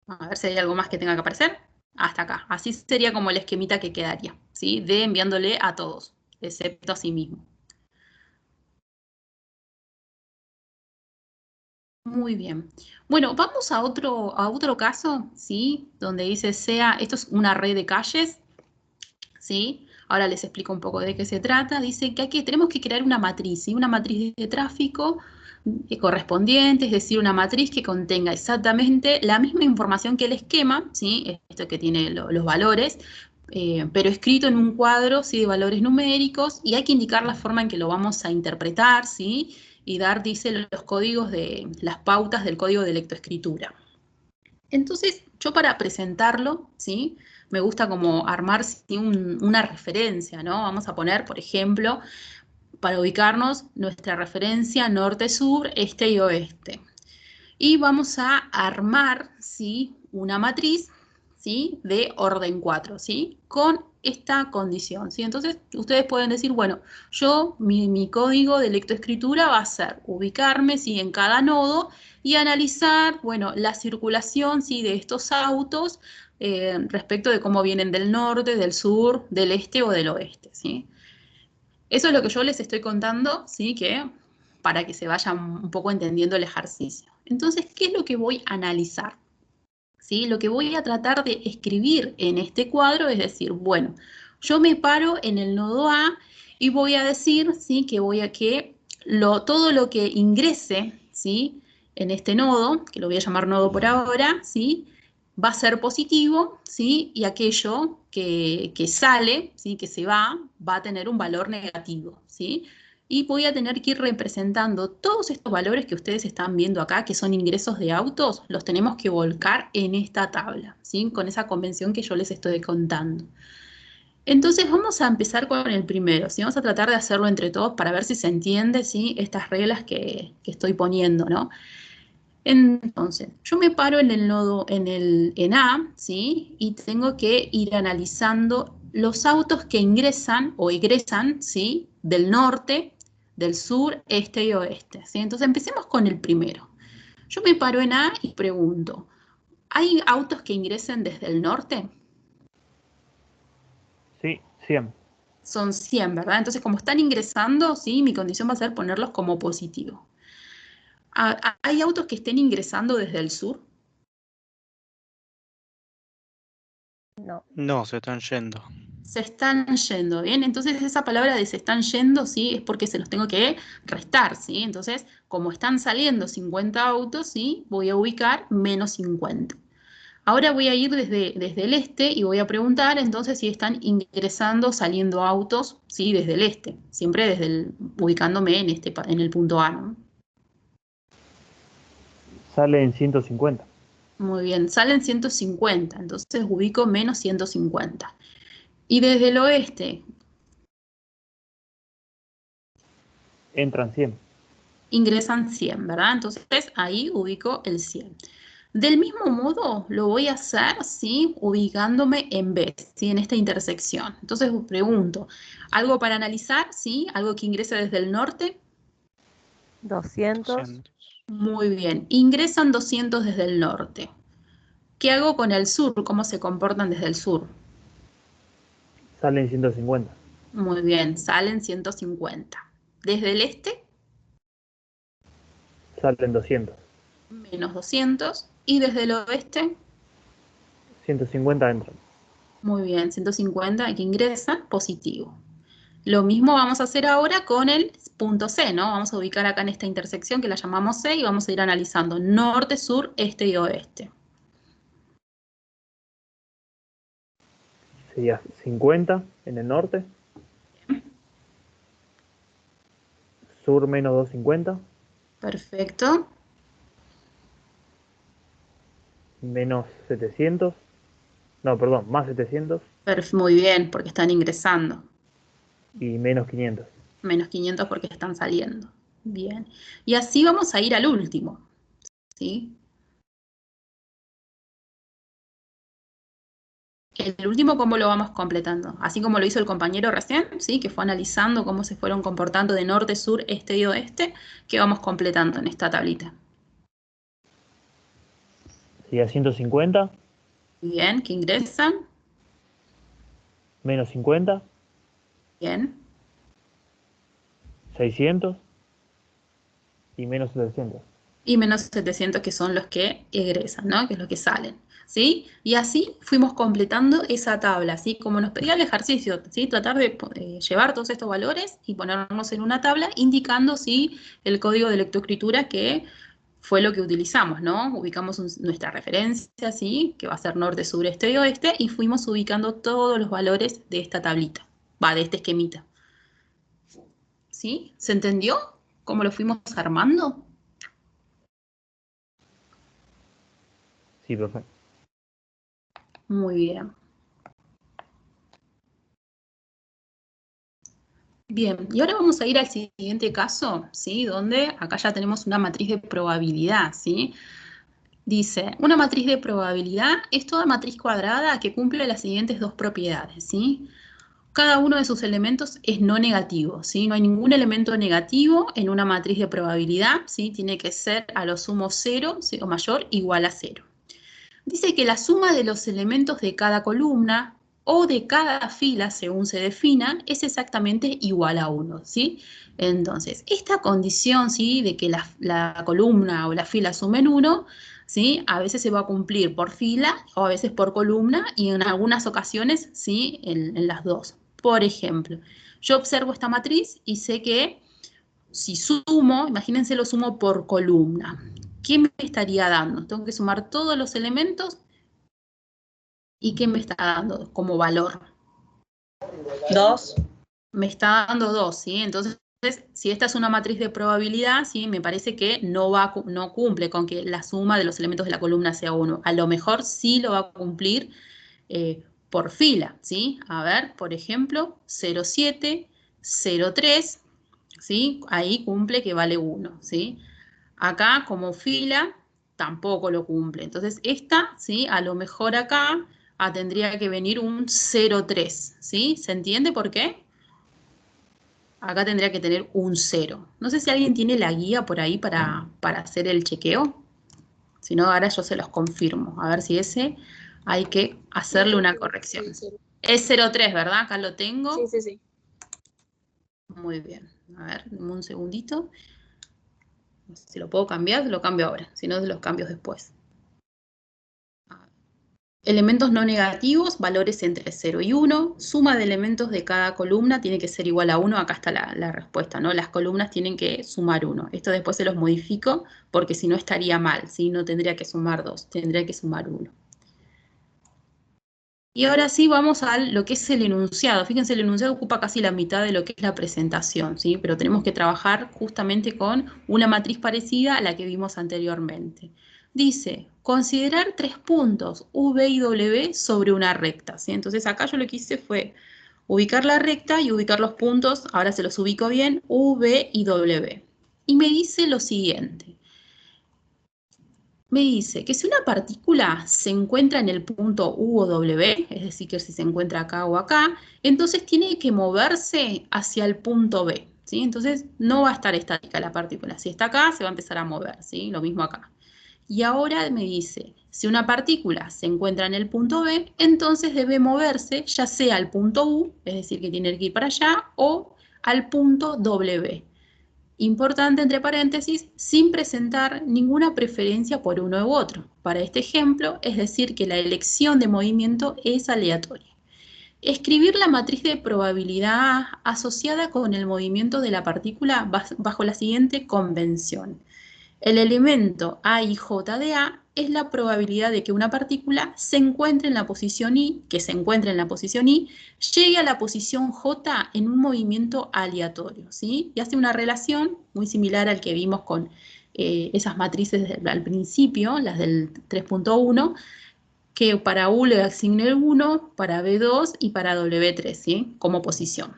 A ver si hay algo más que tenga que aparecer. Hasta acá. Así sería como el esquemita que quedaría, ¿sí? D enviándole a todos, excepto a sí mismo. Muy bien. Bueno, vamos a otro caso, ¿sí? Donde dice esto es una red de calles, ¿sí? Ahora les explico un poco de qué se trata. Dice que tenemos que crear una matriz, ¿sí? Una matriz de tráfico correspondiente, es decir, una matriz que contenga exactamente la misma información que el esquema, ¿sí? Esto que tiene los valores, pero escrito en un cuadro, ¿sí? De valores numéricos, y hay que indicar la forma en que lo vamos a interpretar, ¿sí? Y dar, dice, los códigos las pautas del código de lectoescritura. Entonces, yo para presentarlo, ¿sí? Me gusta como armar ¿sí? una referencia, ¿no? Vamos a poner, por ejemplo, para ubicarnos, nuestra referencia norte-sur, este y oeste. Y vamos a armar, ¿sí? Una matriz, ¿sí? De orden 4, ¿sí? Con esta condición, ¿sí? Entonces, ustedes pueden decir, bueno, mi código de lectoescritura va a ser ubicarme, ¿sí? En cada nodo y analizar, bueno, la circulación, ¿sí? De estos autos respecto de cómo vienen del norte, del sur, del este o del oeste, ¿sí? Eso es lo que yo les estoy contando, ¿sí? Que para que se vayan un poco entendiendo el ejercicio. Entonces, ¿qué es lo que voy a analizar? ¿Sí? Lo que voy a tratar de escribir en este cuadro es decir, bueno, yo me paro en el nodo A y voy a decir, ¿sí? Que todo lo que ingrese, ¿sí? En este nodo, que lo voy a llamar nodo por ahora, ¿sí? Va a ser positivo, ¿sí? Y aquello que sale, ¿sí? Que se va a tener un valor negativo, ¿sí? Y voy a tener que ir representando todos estos valores que ustedes están viendo acá, que son ingresos de autos, los tenemos que volcar en esta tabla, ¿sí? Con esa convención que yo les estoy contando. Entonces vamos a empezar con el primero, ¿sí? Vamos a tratar de hacerlo entre todos para ver si se entiende, ¿sí? Estas reglas que estoy poniendo, ¿no? Entonces, yo me paro en el nodo, en A, ¿sí? Y tengo que ir analizando los autos que ingresan o egresan, ¿sí? Del norte, del sur, este y oeste, ¿sí? Entonces, empecemos con el primero. Yo me paro en A y pregunto, ¿hay autos que ingresen desde el norte? Sí, 100. Son 100, ¿verdad? Entonces, como están ingresando, ¿sí? Mi condición va a ser ponerlos como positivo. ¿Hay autos que estén ingresando desde el sur? No. No, se están yendo. Se están yendo, ¿bien? Entonces esa palabra de se están yendo, ¿sí? Es porque se los tengo que restar, ¿sí? Entonces, como están saliendo 50 autos, ¿sí? Voy a ubicar menos 50. Ahora voy a ir desde el este y voy a preguntar entonces si están ingresando, saliendo autos, ¿sí? Desde el este, siempre ubicándome en el punto A, ¿no? Sale en 150. Muy bien, salen 150, entonces ubico menos 150. Y desde el oeste Entran 100. ingresan 100, ¿verdad? Entonces ahí ubico el 100. Del mismo modo lo voy a hacer, ¿sí? Ubicándome en B, ¿sí? En esta intersección. Entonces pregunto, ¿algo para analizar? ¿Sí? ¿Algo que ingrese desde el norte? 200. 200. Muy bien, ingresan 200 desde el norte. ¿Qué hago con el sur? ¿Cómo se comportan desde el sur? Salen 150. Muy bien, salen 150. Desde el este, Salen 200. menos 200. Y desde el oeste, 150 entran. muy bien, 150 que ingresan, positivo. Lo mismo vamos a hacer ahora con el punto C, ¿no? Vamos a ubicar acá en esta intersección que la llamamos C y vamos a ir analizando norte, sur, este y oeste. Sería 50 en el norte. Sur menos 250. Perfecto. Menos 700. No, perdón, más 700. Muy bien, porque están ingresando. Y menos 500. Menos 500 porque están saliendo. Bien. Y así vamos a ir al último. ¿Sí? El último, ¿cómo lo vamos completando? Así como lo hizo el compañero recién, ¿sí? Que fue analizando cómo se fueron comportando de norte, sur, este y oeste, que vamos completando en esta tablita. Sería 150. Bien, que ingresan. Menos 50. Bien. 600. Y menos 700. Y menos 700 que son los que egresan, ¿no? Que es los que salen, ¿sí? Y así fuimos completando esa tabla, ¿sí? Como nos pedía el ejercicio, ¿sí? Tratar de llevar todos estos valores y ponernos en una tabla indicando, ¿sí? El código de lectoescritura que fue lo que utilizamos, ¿no? Ubicamos nuestra referencia, ¿sí? Que va a ser norte, sur, este y oeste, y fuimos ubicando todos los valores de esta tablita, de este esquemita. ¿Sí? ¿Se entendió cómo lo fuimos armando? Sí, perfecto. Muy bien. Bien, y ahora vamos a ir al siguiente caso, ¿sí? Donde acá ya tenemos una matriz de probabilidad, ¿sí? Dice, una matriz de probabilidad es toda matriz cuadrada que cumple las siguientes dos propiedades, ¿sí? Cada uno de sus elementos es no negativo, ¿sí? No hay ningún elemento negativo en una matriz de probabilidad, ¿sí? Tiene que ser a lo sumo 0, ¿sí? O mayor, igual a 0. Dice que la suma de los elementos de cada columna o de cada fila, según se defina, es exactamente igual a 1, ¿sí? Entonces, esta condición, ¿sí? De que la columna o la fila sumen 1, ¿sí? A veces se va a cumplir por fila o a veces por columna y en algunas ocasiones, ¿sí? En las dos. Por ejemplo, yo observo esta matriz y sé que si sumo, imagínense lo sumo por columna. ¿Qué me estaría dando? Tengo que sumar todos los elementos. ¿Y qué me está dando como valor? 2. Me está dando 2, ¿sí? Entonces, si esta es una matriz de probabilidad, ¿sí? Me parece que no cumple con que la suma de los elementos de la columna sea 1. A lo mejor sí lo va a cumplir por fila, ¿sí? A ver, por ejemplo, 0,7, 0,3, ¿sí? Ahí cumple que vale 1, ¿sí? Acá, como fila, tampoco lo cumple. Entonces, esta, ¿sí? A lo mejor acá tendría que venir un 0,3, ¿sí? ¿Se entiende por qué? Acá tendría que tener un 0. No sé si alguien tiene la guía por ahí para hacer el chequeo. Si no, ahora yo se los confirmo. A ver si ese hay que hacerle una corrección. Es 0,3, ¿verdad? Acá lo tengo. Sí, sí, sí. Muy bien. A ver, dame un segundito. No sé si lo puedo cambiar, lo cambio ahora. Si no, los cambio después. Elementos no negativos, valores entre 0 y 1. Suma de elementos de cada columna tiene que ser igual a 1. Acá está la respuesta, ¿no? Las columnas tienen que sumar 1. Esto después se los modifico porque si no estaría mal, ¿sí? No tendría que sumar 2, tendría que sumar 1. Y ahora sí vamos a lo que es el enunciado. Fíjense, el enunciado ocupa casi la mitad de lo que es la presentación, ¿sí? Pero tenemos que trabajar justamente con una matriz parecida a la que vimos anteriormente. dice, considerar 3 puntos, V y W, sobre una recta, ¿sí? Entonces acá yo lo que hice fue ubicar la recta y ubicar los puntos, ahora se los ubico bien, V y W. Y me dice lo siguiente. Me dice que si una partícula se encuentra en el punto U o W, es decir, que si se encuentra acá o acá, entonces tiene que moverse hacia el punto B, ¿sí? Entonces no va a estar estática la partícula. Si está acá, se va a empezar a mover, ¿sí? Lo mismo acá. Y ahora me dice, si una partícula se encuentra en el punto B, entonces debe moverse ya sea al punto U, es decir, que tiene que ir para allá, o al punto W. Importante, entre paréntesis, sin presentar ninguna preferencia por uno u otro. Para este ejemplo, es decir, que la elección de movimiento es aleatoria. Escribir la matriz de probabilidad asociada con el movimiento de la partícula bajo la siguiente convención. El elemento A y J de A es la probabilidad de que una partícula se encuentre en la posición I, llegue a la posición J en un movimiento aleatorio, ¿sí? Y hace una relación muy similar al que vimos con esas matrices al principio, las del 3.1, que para U le asigne el 1, para B2 y para W3, ¿sí? Como posición.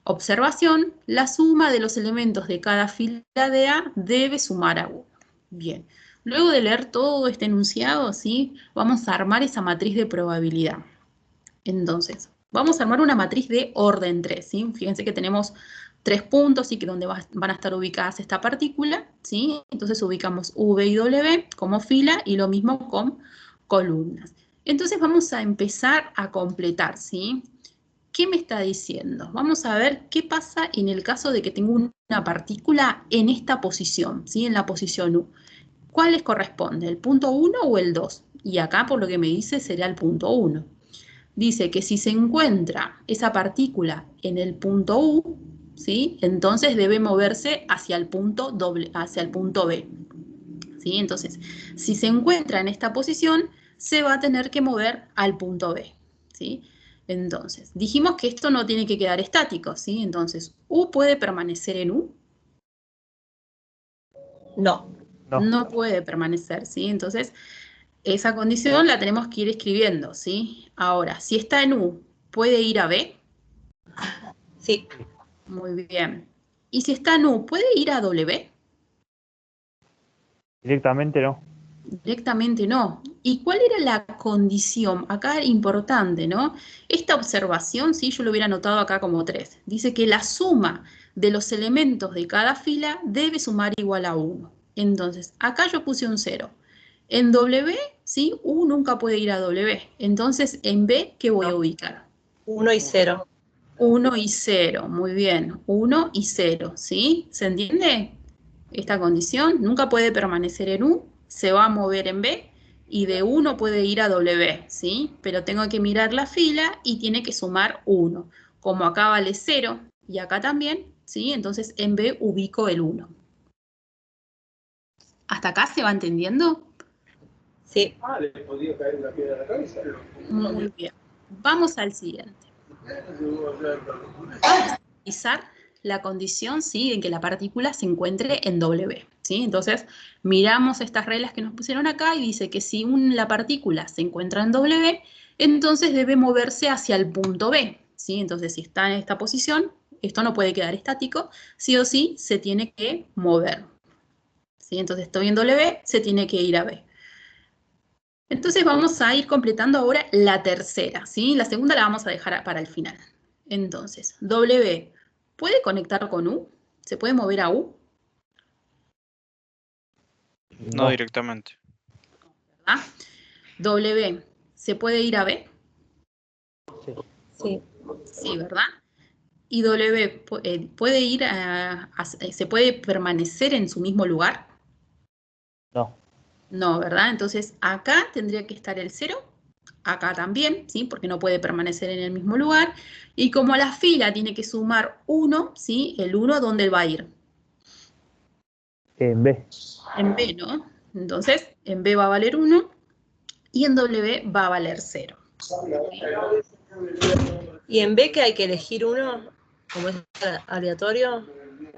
Observación, la suma de los elementos de cada fila de A debe sumar a 1. Bien, luego de leer todo este enunciado, ¿sí? Vamos a armar esa matriz de probabilidad. Entonces, vamos a armar una matriz de orden 3, ¿sí? Fíjense que tenemos 3 puntos, ¿sí? Que donde van a estar ubicadas esta partícula, ¿sí? Entonces ubicamos V y W como fila y lo mismo con columnas. Entonces vamos a empezar a completar, ¿sí? ¿Qué me está diciendo? Vamos a ver qué pasa en el caso de que tengo una partícula en esta posición, ¿sí? En la posición U. ¿Cuál les corresponde? ¿El punto 1 o el 2? Y acá, por lo que me dice, será el punto 1. Dice que si se encuentra esa partícula en el punto U, ¿sí? Entonces debe moverse hacia el punto B. ¿Sí? Entonces, si se encuentra en esta posición, se va a tener que mover al punto B, ¿sí? Entonces, dijimos que esto no tiene que quedar estático, ¿sí? Entonces, ¿U puede permanecer en U? No. No puede permanecer, ¿sí? Entonces, esa condición la tenemos que ir escribiendo, ¿sí? Ahora, si está en U, ¿puede ir a B? Sí. Muy bien. ¿Y si está en U, puede ir a W? Directamente no. Directamente no. ¿Y cuál era la condición? Acá importante, ¿no? Esta observación, sí, yo lo hubiera anotado acá como 3. Dice que la suma de los elementos de cada fila debe sumar igual a 1. Entonces, acá yo puse un 0. En W, ¿sí? U nunca puede ir a W. Entonces, en B, ¿qué voy a ubicar? 1 y 0. 1 y 0, muy bien. 1 y 0, ¿sí? ¿Se entiende? Esta condición nunca puede permanecer en U, se va a mover en B, y de 1 puede ir a W, ¿sí? Pero tengo que mirar la fila y tiene que sumar 1. Como acá vale 0 y acá también, ¿sí? Entonces en B ubico el 1. ¿Hasta acá se va entendiendo? Sí. Le podía caer una piedra a la cabeza. Muy bien. Vamos al siguiente. Vamos a analizar la condición, ¿sí? En que la partícula se encuentre en W, ¿sí? Entonces, miramos estas reglas que nos pusieron acá y dice que si la partícula se encuentra en W, entonces debe moverse hacia el punto B, ¿sí? Entonces, si está en esta posición, esto no puede quedar estático, sí o sí se tiene que mover, ¿sí? Entonces, estoy en W, se tiene que ir a B. Entonces vamos a ir completando ahora la tercera, ¿sí? La segunda la vamos a dejar para el final. Entonces, W, ¿puede conectar con U? ¿Se puede mover a U? No directamente. ¿Verdad? W, ¿se puede ir a B? Sí. Sí, ¿verdad? ¿Y W puede ir se puede permanecer en su mismo lugar? No. No, ¿verdad? Entonces acá tendría que estar el 0, acá también, ¿sí? Porque no puede permanecer en el mismo lugar. Y como la fila tiene que sumar 1, ¿sí? El 1, ¿dónde va a ir? En B. En B, ¿no? Entonces, en B va a valer 1 y en W va a valer 0. Y en B que hay que elegir uno, como es aleatorio,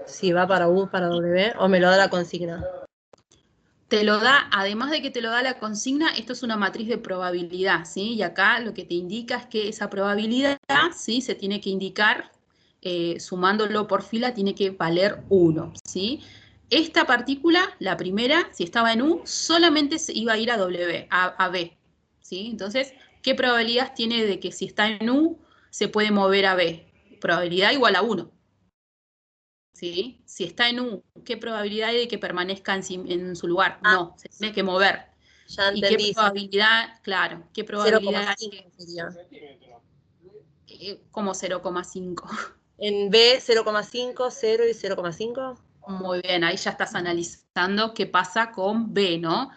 si va para U, para W, o me lo da la consigna. Te lo da, además de que te lo da la consigna, esto es una matriz de probabilidad, ¿sí? Y acá lo que te indica es que esa probabilidad, ¿sí? Se tiene que indicar, sumándolo por fila, tiene que valer 1, ¿sí? Esta partícula, la primera, si estaba en U, solamente se iba a ir a W, a B, ¿sí? Entonces, ¿qué probabilidad tiene de que si está en U se puede mover a B? Probabilidad igual a 1. ¿Sí? Si está en U, ¿qué probabilidad hay de que permanezca en su lugar? No, se tiene que mover. Ya ¿Y qué entendí. probabilidad? Claro, ¿qué probabilidad hay? 0,5 sería. Como 0,5. En B, 0,5, 0 y 0,5. Muy bien, ahí ya estás analizando qué pasa con B, ¿no?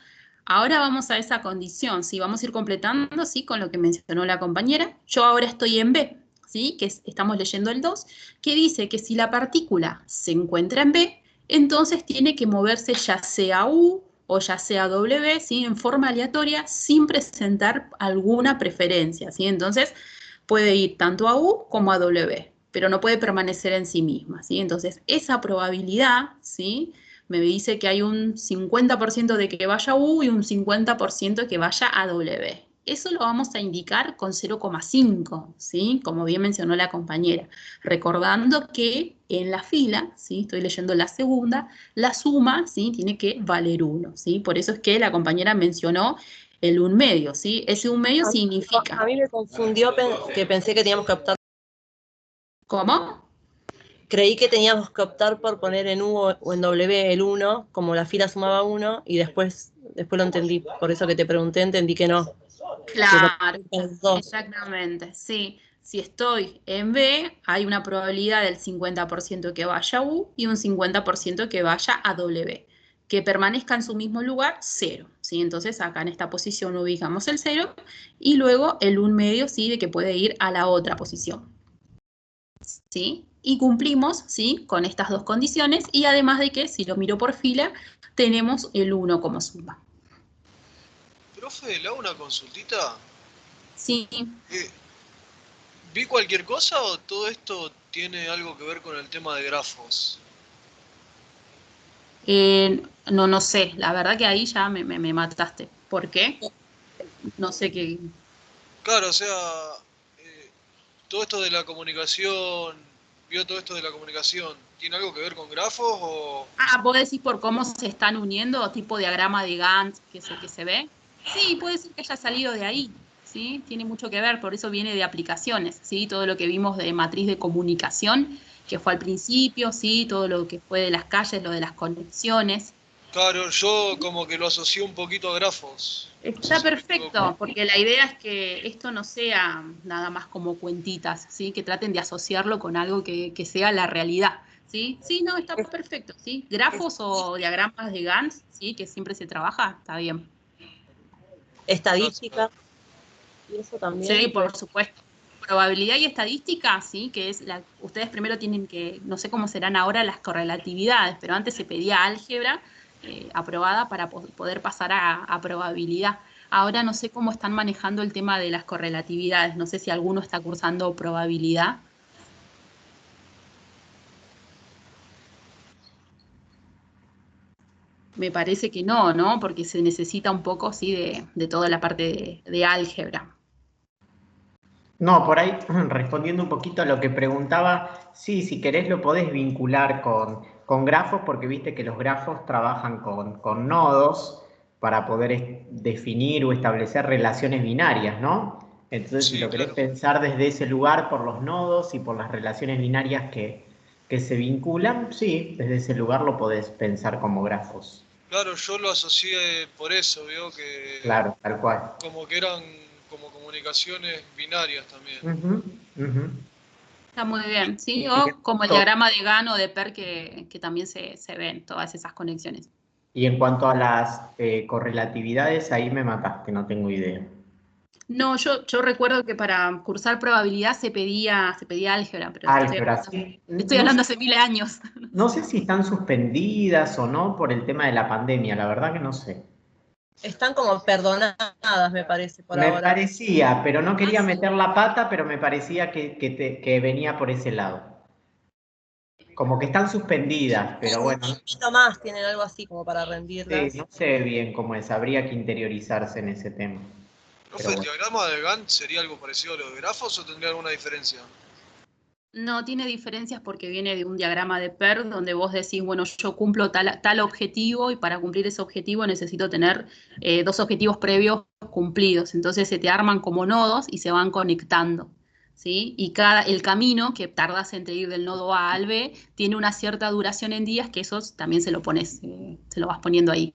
Ahora vamos a esa condición, ¿sí? Vamos a ir completando, ¿sí? Con lo que mencionó la compañera. Yo ahora estoy en B, ¿sí? Estamos leyendo el 2, que dice que si la partícula se encuentra en B, entonces tiene que moverse ya sea U o ya sea W, ¿sí? En forma aleatoria, sin presentar alguna preferencia, ¿sí? Entonces puede ir tanto a U como a W, pero no puede permanecer en sí misma, ¿sí? Entonces, esa probabilidad, ¿sí? Me dice que hay un 50% de que vaya a U y un 50% de que vaya a W. Eso lo vamos a indicar con 0,5, ¿sí? Como bien mencionó la compañera. Recordando que en la fila, ¿sí? Estoy leyendo la segunda, la suma, ¿sí? Tiene que valer 1, ¿sí? Por eso es que la compañera mencionó el 1/2, ¿sí? Ese 1/2 significa... A mí me confundió que pensé que teníamos que optar. ¿Cómo? Creí que teníamos que optar por poner en U o en W el 1, como la fila sumaba 1, y después lo entendí. Por eso que te pregunté, entendí que no. Claro, Que los dos. exactamente, sí. Si estoy en B, hay una probabilidad del 50% que vaya a U y un 50% que vaya a W. Que permanezca en su mismo lugar, 0, ¿sí? Entonces acá en esta posición ubicamos el 0 y luego el 1/2, ¿sí? De que puede ir a la otra posición, ¿sí? Y cumplimos, ¿sí? Con estas dos condiciones y además de que, si lo miro por fila, tenemos el 1 como suma. Profe, ¿le hago una consultita? Sí. ¿Vi cualquier cosa o todo esto tiene algo que ver con el tema de grafos? No sé, la verdad que ahí ya me mataste. ¿Por qué? No sé qué. Claro, o sea, todo esto de la comunicación, ¿vio todo esto de la comunicación? ¿Tiene algo que ver con grafos o...? Ah, ¿vos decís por cómo se están uniendo, tipo diagrama de Gantt, que es el que se ve? Sí, puede ser que haya salido de ahí, ¿sí? Tiene mucho que ver, por eso viene de aplicaciones, ¿sí? Todo lo que vimos de matriz de comunicación, que fue al principio, ¿sí? Todo lo que fue de las calles, lo de las conexiones. Claro, yo como que lo asocié un poquito a grafos. No sé Está si me perfecto, equivoco. porque la idea es que esto no sea nada más como cuentitas, ¿sí? Que traten de asociarlo con algo que sea la realidad, ¿sí? Sí, no, está perfecto, ¿sí? Grafos o diagramas de Gantt, ¿sí? Que siempre se trabaja, está bien. Estadística. Y eso también. Sí, por supuesto. Probabilidad y estadística, sí, que es ustedes primero tienen que, no sé cómo serán ahora las correlatividades, pero antes se pedía álgebra aprobada para poder pasar a probabilidad. Ahora no sé cómo están manejando el tema de las correlatividades, no sé si alguno está cursando probabilidad. Me parece que no, ¿no? Porque se necesita un poco, sí, de toda la parte de álgebra. No, por ahí, respondiendo un poquito a lo que preguntaba, sí, si querés lo podés vincular con grafos, porque viste que los grafos trabajan con nodos para poder definir o establecer relaciones binarias, ¿no? Entonces, si Sí, lo querés claro. pensar desde ese lugar por los nodos y por las relaciones binarias que se vinculan, sí, desde ese lugar lo podés pensar como grafos. Claro, yo lo asocié por eso, veo que Claro, tal cual. como que eran como comunicaciones binarias también. Ujú, ujú. Está muy bien, ¿sí? Y O como el diagrama de Gantt o de Per que también se ven todas esas conexiones. Y en cuanto a las correlatividades, ahí me mataste, no tengo idea. No, yo recuerdo que para cursar probabilidad se pedía álgebra, pero Álgebra, sí. estoy No sé, hablando hace miles de años. no sé si están suspendidas o no por el tema de la pandemia, la verdad que no sé. Están como perdonadas, me parece, por Me ahora. parecía, pero no quería sí. meter la pata, pero me parecía que venía por ese lado. como que están suspendidas, pero bueno, Un poquito más tienen algo así como para rendirlas. sí, no sé bien cómo es, habría que interiorizarse en ese tema. Profe, ¿el diagrama de Gantt sería algo parecido a lo de grafos o tendría alguna diferencia? No, tiene diferencias porque viene de un diagrama de PER donde vos decís, bueno, yo cumplo tal objetivo y para cumplir ese objetivo necesito tener 2 objetivos previos cumplidos. Entonces se te arman como nodos y se van conectando, ¿sí? Y el camino que tardas entre ir del nodo A al B tiene una cierta duración en días que eso también se lo pones, se lo vas poniendo ahí,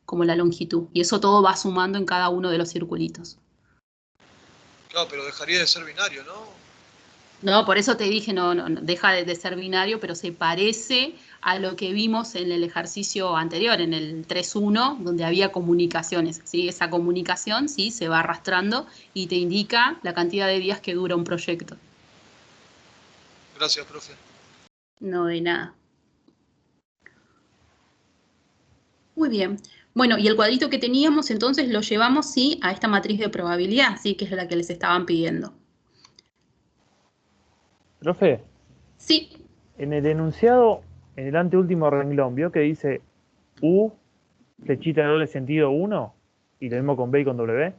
como la longitud. Y eso todo va sumando en cada uno de los circulitos. Claro, pero dejaría de ser binario, ¿no? No, por eso te dije, no deja de ser binario, pero se parece a lo que vimos en el ejercicio anterior, en el 3.1, donde había comunicaciones, ¿sí? Esa comunicación, ¿sí? Se va arrastrando y te indica la cantidad de días que dura un proyecto. Gracias, profe. No de nada. Muy bien. Bueno, y el cuadrito que teníamos, entonces, lo llevamos, ¿sí? A esta matriz de probabilidad, ¿sí? Que es la que les estaban pidiendo. Profe, Sí. en el enunciado, en el anteúltimo renglón, ¿vio que dice U, flechita de doble sentido 1? Y lo mismo con B y con W.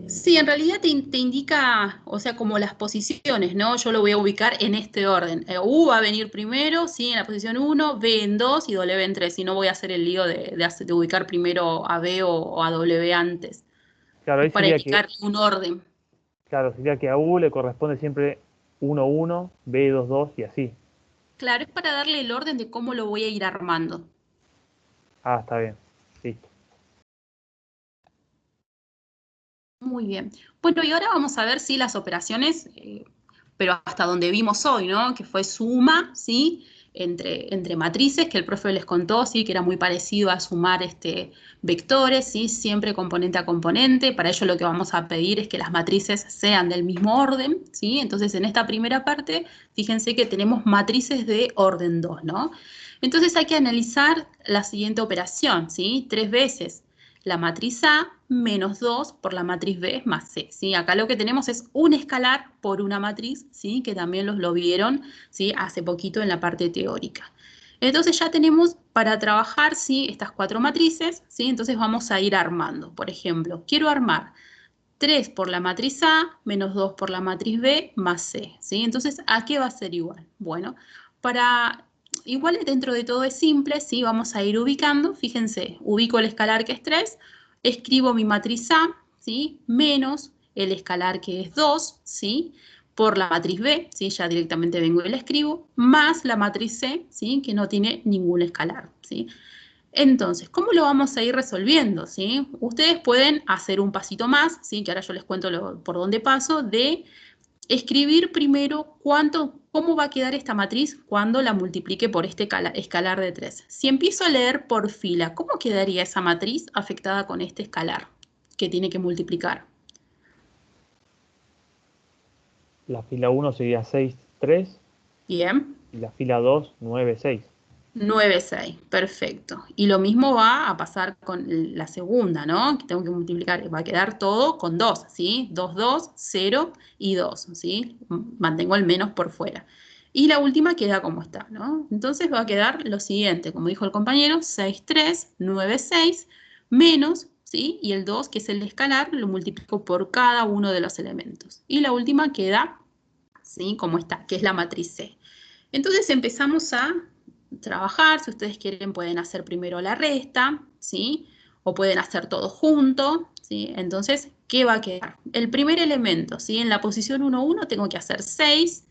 Sí, en realidad te indica, o sea, como las posiciones, ¿no? Yo lo voy a ubicar en este orden. U va a venir primero, sí, en la posición 1, B en 2 y W en 3. Y no voy a hacer el lío de ubicar primero a B o a W antes. Claro, ahí Para sería indicar un orden. Claro, sería que a U le corresponde siempre 1, 1, B, 2, 2 y así. Claro, es para darle el orden de cómo lo voy a ir armando. Ah, está bien. Listo. Muy bien. Bueno, y ahora vamos a ver si las operaciones, pero hasta donde vimos hoy, ¿no? Que fue suma, ¿sí? Entre matrices, que el profe les contó, ¿sí? Que era muy parecido a sumar vectores, ¿sí? Siempre componente a componente. Para ello lo que vamos a pedir es que las matrices sean del mismo orden, ¿sí? Entonces, en esta primera parte, fíjense que tenemos matrices de orden 2, ¿no? Entonces hay que analizar la siguiente operación, ¿sí? 3 veces la matriz A menos 2 por la matriz B más C, ¿sí? Acá lo que tenemos es un escalar por una matriz, ¿sí? Que también lo vieron, ¿sí? Hace poquito en la parte teórica. Entonces ya tenemos para trabajar, ¿sí? Estas 4 matrices, ¿sí? Entonces vamos a ir armando. Por ejemplo, quiero armar 3 por la matriz A menos 2 por la matriz B más C, ¿sí? Entonces, ¿a qué va a ser igual? Bueno, igual dentro de todo es simple, ¿sí? Vamos a ir ubicando, fíjense, ubico el escalar que es 3, escribo mi matriz A, ¿sí? Menos el escalar que es 2, ¿sí? Por la matriz B, ¿sí? Ya directamente vengo y la escribo, más la matriz C, ¿sí? Que no tiene ningún escalar, ¿sí? Entonces, ¿cómo lo vamos a ir resolviendo? ¿Sí? Ustedes pueden hacer un pasito más, ¿sí? Que ahora yo les cuento por dónde paso, de escribir primero cómo va a quedar esta matriz cuando la multiplique por este escalar de 3. Si empiezo a leer por fila, ¿cómo quedaría esa matriz afectada con este escalar que tiene que multiplicar? La fila 1 sería 6, 3. Bien. Y la fila 2, 9, 6. 9, 6, perfecto. Y lo mismo va a pasar con la segunda, ¿no? Que tengo que multiplicar, va a quedar todo con 2, ¿sí? 2, 2, 0 y 2, ¿sí? Mantengo el menos por fuera. Y la última queda como está, ¿no? Entonces va a quedar lo siguiente, como dijo el compañero, 6, 3, 9, 6, menos, ¿sí? Y el 2, que es el escalar, lo multiplico por cada uno de los elementos. Y la última queda, ¿sí? Como está, que es la matriz C. Entonces empezamos a trabajar. Si ustedes quieren pueden hacer primero la resta, ¿sí? O pueden hacer todo junto, ¿sí? Entonces, ¿qué va a quedar? El primer elemento, ¿sí? En la posición 1, 1 tengo que hacer 6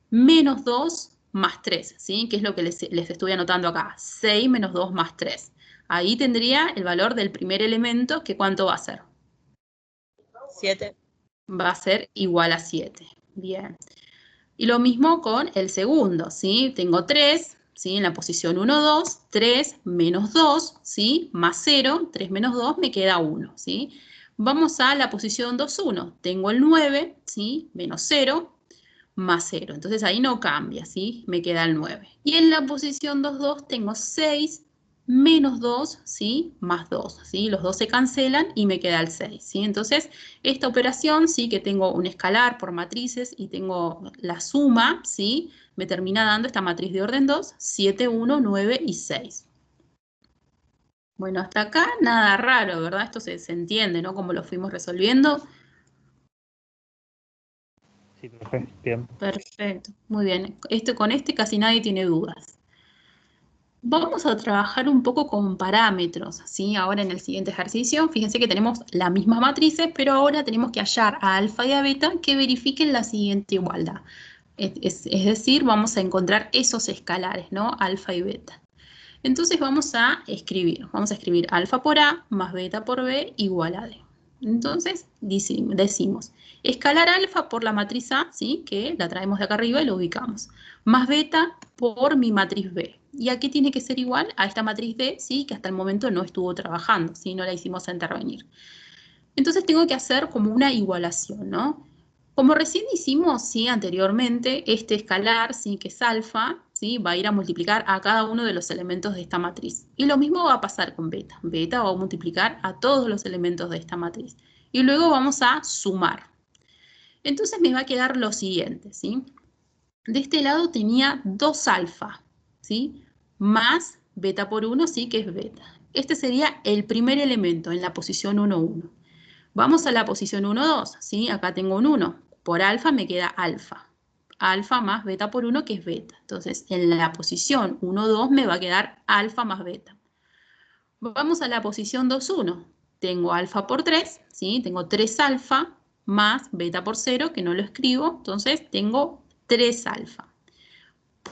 menos 2 más 3, ¿sí? Que es lo que les estoy anotando acá. 6 menos 2 más 3. Ahí tendría el valor del primer elemento, que ¿cuánto va a ser? 7. Va a ser igual a 7. Bien. Y lo mismo con el segundo, ¿sí? Tengo 3, ¿sí? En la posición 1, 2, 3 menos 2, ¿sí? Más 0, 3 menos 2 me queda 1, ¿sí? Vamos a la posición 2, 1. Tengo el 9, ¿sí? Menos 0, más 0. Entonces ahí no cambia, ¿sí? Me queda el 9. Y en la posición 2, 2 tengo 6 menos 2, ¿sí? Más 2, ¿sí? Los dos se cancelan y me queda el 6, ¿sí? Entonces, esta operación, sí, que tengo un escalar por matrices y tengo la suma, ¿sí? me termina dando esta matriz de orden 2, 7, 1, 9 y 6. Bueno, hasta acá nada raro, ¿verdad? Esto se entiende, ¿no? Como lo fuimos resolviendo. Sí, perfecto. Bien. Perfecto, muy bien. Con este casi nadie tiene dudas. Vamos a trabajar un poco con parámetros, ¿sí? Ahora en el siguiente ejercicio, fíjense que tenemos las mismas matrices, pero ahora tenemos que hallar a alfa y a beta que verifiquen la siguiente igualdad. Es decir, vamos a encontrar esos escalares, ¿no? Alfa y beta. Entonces vamos a escribir alfa por A más beta por B igual a D. Entonces decimos, escalar alfa por la matriz A, ¿sí? Que la traemos de acá arriba y lo ubicamos, más beta por mi matriz B. ¿Y aquí tiene que ser igual a esta matriz D, ¿sí? Que hasta el momento no estuvo trabajando, ¿sí? No la hicimos intervenir. Entonces tengo que hacer como una igualación, ¿no? Como recién hicimos, ¿sí? Anteriormente, este escalar, ¿sí? Que es alfa, ¿sí? Va a ir a multiplicar a cada uno de los elementos de esta matriz. Y lo mismo va a pasar con beta. Beta va a multiplicar a todos los elementos de esta matriz. Y luego vamos a sumar. Entonces me va a quedar lo siguiente, ¿sí? De este lado tenía 2 alfa, ¿sí? Más beta por 1, sí, que es beta. Este sería el primer elemento en la posición 1, 1. Vamos a la posición 1, 2, ¿sí? Acá tengo un 1. Por alfa me queda alfa. Alfa más beta por 1, que es beta. Entonces, en la posición 1, 2 me va a quedar alfa más beta. Vamos a la posición 2, 1. Tengo alfa por 3, ¿sí? Tengo 3 alfa más beta por 0, que no lo escribo. Entonces, tengo 3 alfa.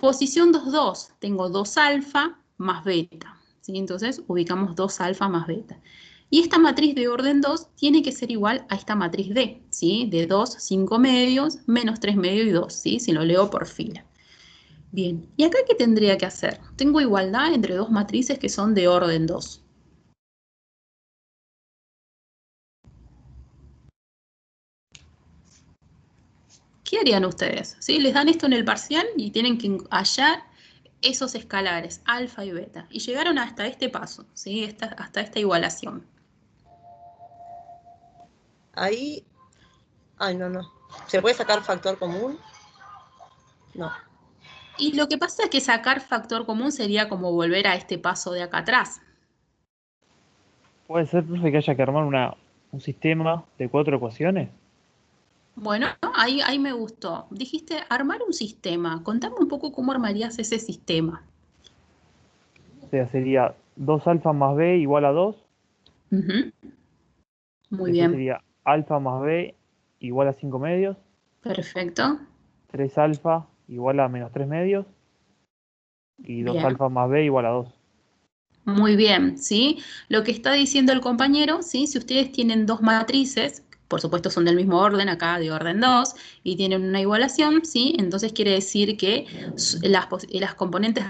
Posición 2, 2. Tengo 2 alfa más beta, ¿sí? Entonces, ubicamos 2 alfa más beta. Y esta matriz de orden 2 tiene que ser igual a esta matriz D, ¿sí? De 2, 5 medios, menos 3 medios y 2, ¿sí? Si lo leo por fila. Bien, ¿y acá qué tendría que hacer? Tengo igualdad entre dos matrices que son de orden 2. ¿Qué harían ustedes? ¿Sí? Les dan esto en el parcial y tienen que hallar esos escalares, alfa y beta. Y llegaron hasta este paso, ¿sí? Hasta esta igualación. Ahí, ay, no. ¿Se puede sacar factor común? No. Y lo que pasa es que sacar factor común sería como volver a este paso de acá atrás. ¿Puede ser, profe, que haya que armar un sistema de 4 ecuaciones? Bueno, ahí me gustó. Dijiste armar un sistema. Contame un poco cómo armarías ese sistema. O sea, sería 2 alfa más b igual a 2. Muy Después bien. sería alfa más b igual a 5 medios. Perfecto. 3 alfa igual a menos 3 medios. Y 2 Bien. alfa más b igual a 2. Muy bien, ¿sí? Lo que está diciendo el compañero, ¿sí? Si ustedes tienen dos matrices, por supuesto son del mismo orden, acá de orden 2, y tienen una igualación, ¿sí? Entonces quiere decir que las componentes,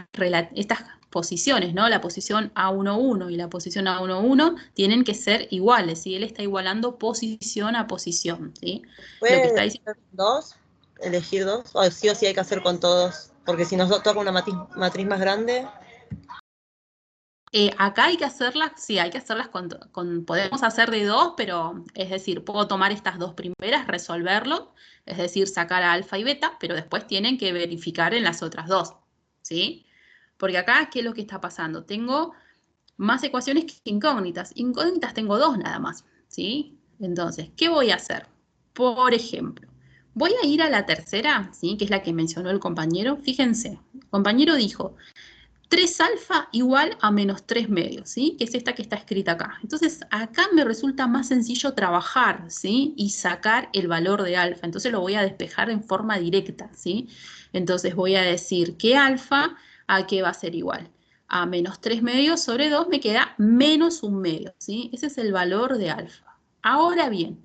estas posiciones, ¿no? La posición A11 y la posición A11 tienen que ser iguales, ¿sí? Él está igualando posición a posición, ¿sí? Lo que está ¿Puede diciendo... ser 2? ¿Elegir 2? O sí hay que hacer con todos. Porque si nos toca una matriz más grande... Acá hay que hacerlas, sí, hay que hacerlas podemos hacer de 2, pero es decir, puedo tomar estas dos primeras, resolverlo, es decir, sacar a alfa y beta, pero después tienen que verificar en las otras dos, ¿sí? Porque acá, ¿qué es lo que está pasando? Tengo más ecuaciones que incógnitas. Incógnitas tengo 2 nada más, ¿sí? Entonces, ¿qué voy a hacer? Por ejemplo, voy a ir a la tercera, ¿sí? Que es la que mencionó el compañero. Fíjense, el compañero dijo 3 alfa igual a menos 3 medios, ¿sí? Que es esta que está escrita acá. Entonces, acá me resulta más sencillo trabajar, ¿sí? Y sacar el valor de alfa. Entonces, lo voy a despejar en forma directa, ¿sí? Entonces, voy a decir que alfa, ¿a qué va a ser igual? A menos 3 medios sobre 2 me queda menos 1 medio, ¿sí? Ese es el valor de alfa. Ahora bien,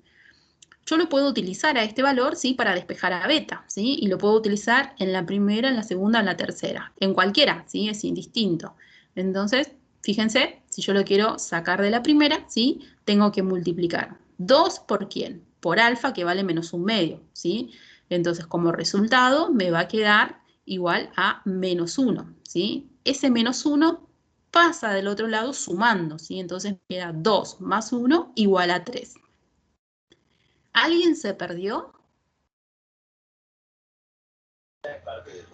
yo lo puedo utilizar a este valor, ¿sí? Para despejar a beta, ¿sí? Y lo puedo utilizar en la primera, en la segunda, en la tercera. En cualquiera, ¿sí? Es indistinto. Entonces, fíjense, si yo lo quiero sacar de la primera, ¿sí? Tengo que multiplicar 2 por ¿quién? Por alfa, que vale menos 1 medio, ¿sí? Entonces, como resultado, me va a quedar igual a menos 1, ¿sí? Ese menos 1 pasa del otro lado sumando, ¿sí? Entonces, me queda 2 más 1 igual a 3. ¿Alguien se perdió?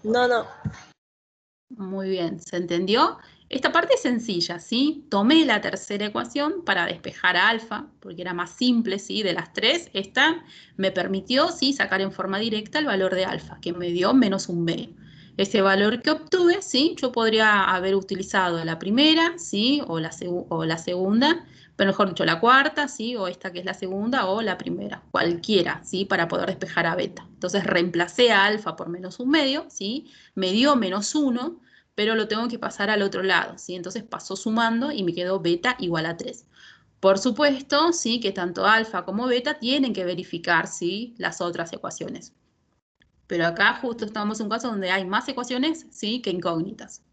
No, no. Muy bien, ¿se entendió? Esta parte es sencilla, ¿sí? Tomé la tercera ecuación para despejar a alfa, porque era más simple, ¿sí? De las tres, esta me permitió, ¿sí? Sacar en forma directa el valor de alfa, que me dio menos un medio. Ese valor que obtuve, ¿sí? Yo podría haber utilizado la primera, ¿sí? O la segunda, pero mejor dicho, la cuarta, ¿sí? O esta que es la segunda, o la primera, cualquiera, ¿sí? Para poder despejar a beta. Entonces reemplacé a alfa por menos un medio, ¿sí? Me dio menos 1, pero lo tengo que pasar al otro lado, ¿sí? Entonces pasó sumando y me quedó beta igual a 3. Por supuesto, ¿sí? Que tanto alfa como beta tienen que verificar, ¿sí? Las otras ecuaciones. Pero acá justo estamos en un caso donde hay más ecuaciones, ¿sí? Que incógnitas.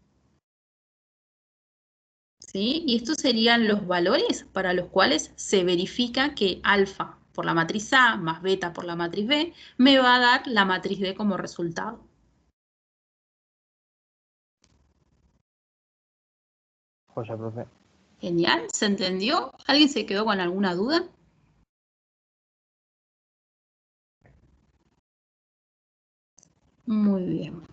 ¿Sí? Y estos serían los valores para los cuales se verifica que alfa por la matriz A más beta por la matriz B me va a dar la matriz D como resultado. Joya, profe. Genial, ¿se entendió? ¿Alguien se quedó con alguna duda? Muy bien.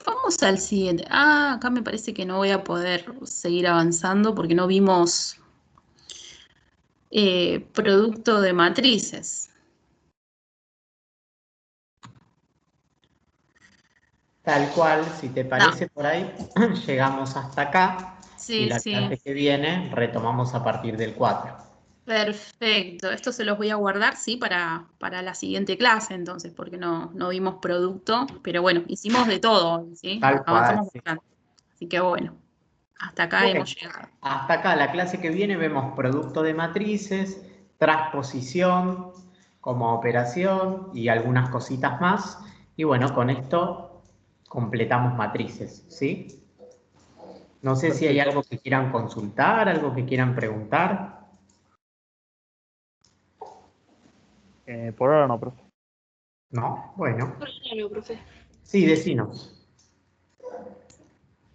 Vamos al siguiente. Ah, acá me parece que no voy a poder seguir avanzando porque no vimos producto de matrices. Tal cual, si te parece por ahí, llegamos hasta acá y Sí, la sí. clase que viene retomamos a partir del 4. Perfecto. Esto se los voy a guardar, sí, para la siguiente clase, entonces, porque no vimos producto, pero bueno, hicimos de todo, ¿sí? Tal cual, Avanzamos sí. bastante. Así que bueno, hasta acá Bueno, hemos llegado. hasta acá, la clase que viene vemos producto de matrices, transposición como operación y algunas cositas más. Y bueno, con esto completamos matrices, ¿sí? No sé si hay Perfecto. algo que quieran consultar, algo que quieran preguntar. Por ahora no, profe. ¿No? Bueno. Por ahora no, profe. Sí, decinos.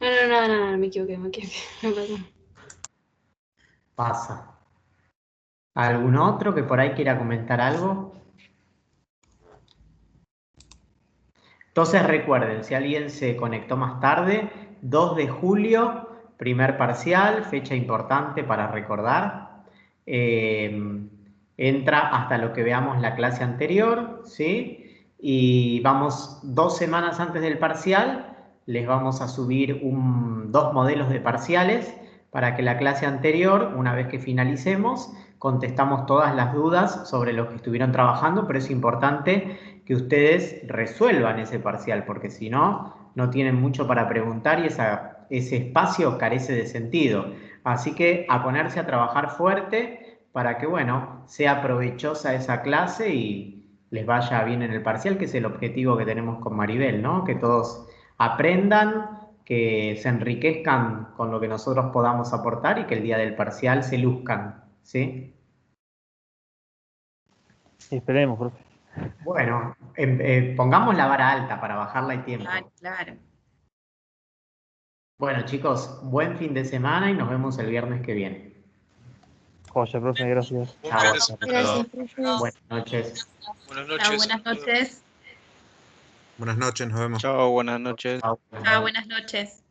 No, me equivoqué. Me pasó. Pasa. ¿Algún otro que por ahí quiera comentar algo? Entonces recuerden, si alguien se conectó más tarde, 2 de julio, primer parcial, fecha importante para recordar. Entra hasta lo que veamos la clase anterior, ¿sí? Y vamos 2 semanas antes del parcial, les vamos a subir 2 modelos de parciales para que la clase anterior, una vez que finalicemos, contestamos todas las dudas sobre lo que estuvieron trabajando, pero es importante que ustedes resuelvan ese parcial, porque si no, no tienen mucho para preguntar y ese espacio carece de sentido. Así que a ponerse a trabajar fuerte para que, bueno, sea provechosa esa clase y les vaya bien en el parcial, que es el objetivo que tenemos con Maribel, ¿no? Que todos aprendan, que se enriquezcan con lo que nosotros podamos aportar y que el día del parcial se luzcan, ¿sí? Esperemos, profe. Bueno, pongamos la vara alta para bajarla y tiempo. Claro. Bueno, chicos, buen fin de semana y nos vemos el viernes que viene. Joya, profe, gracias. Chao. Gracias, profe. Buenas noches. Buenas Chao, noches. buenas noches. Buenas noches, nos vemos. Chao, buenas noches. Chao. Chao, buenas noches.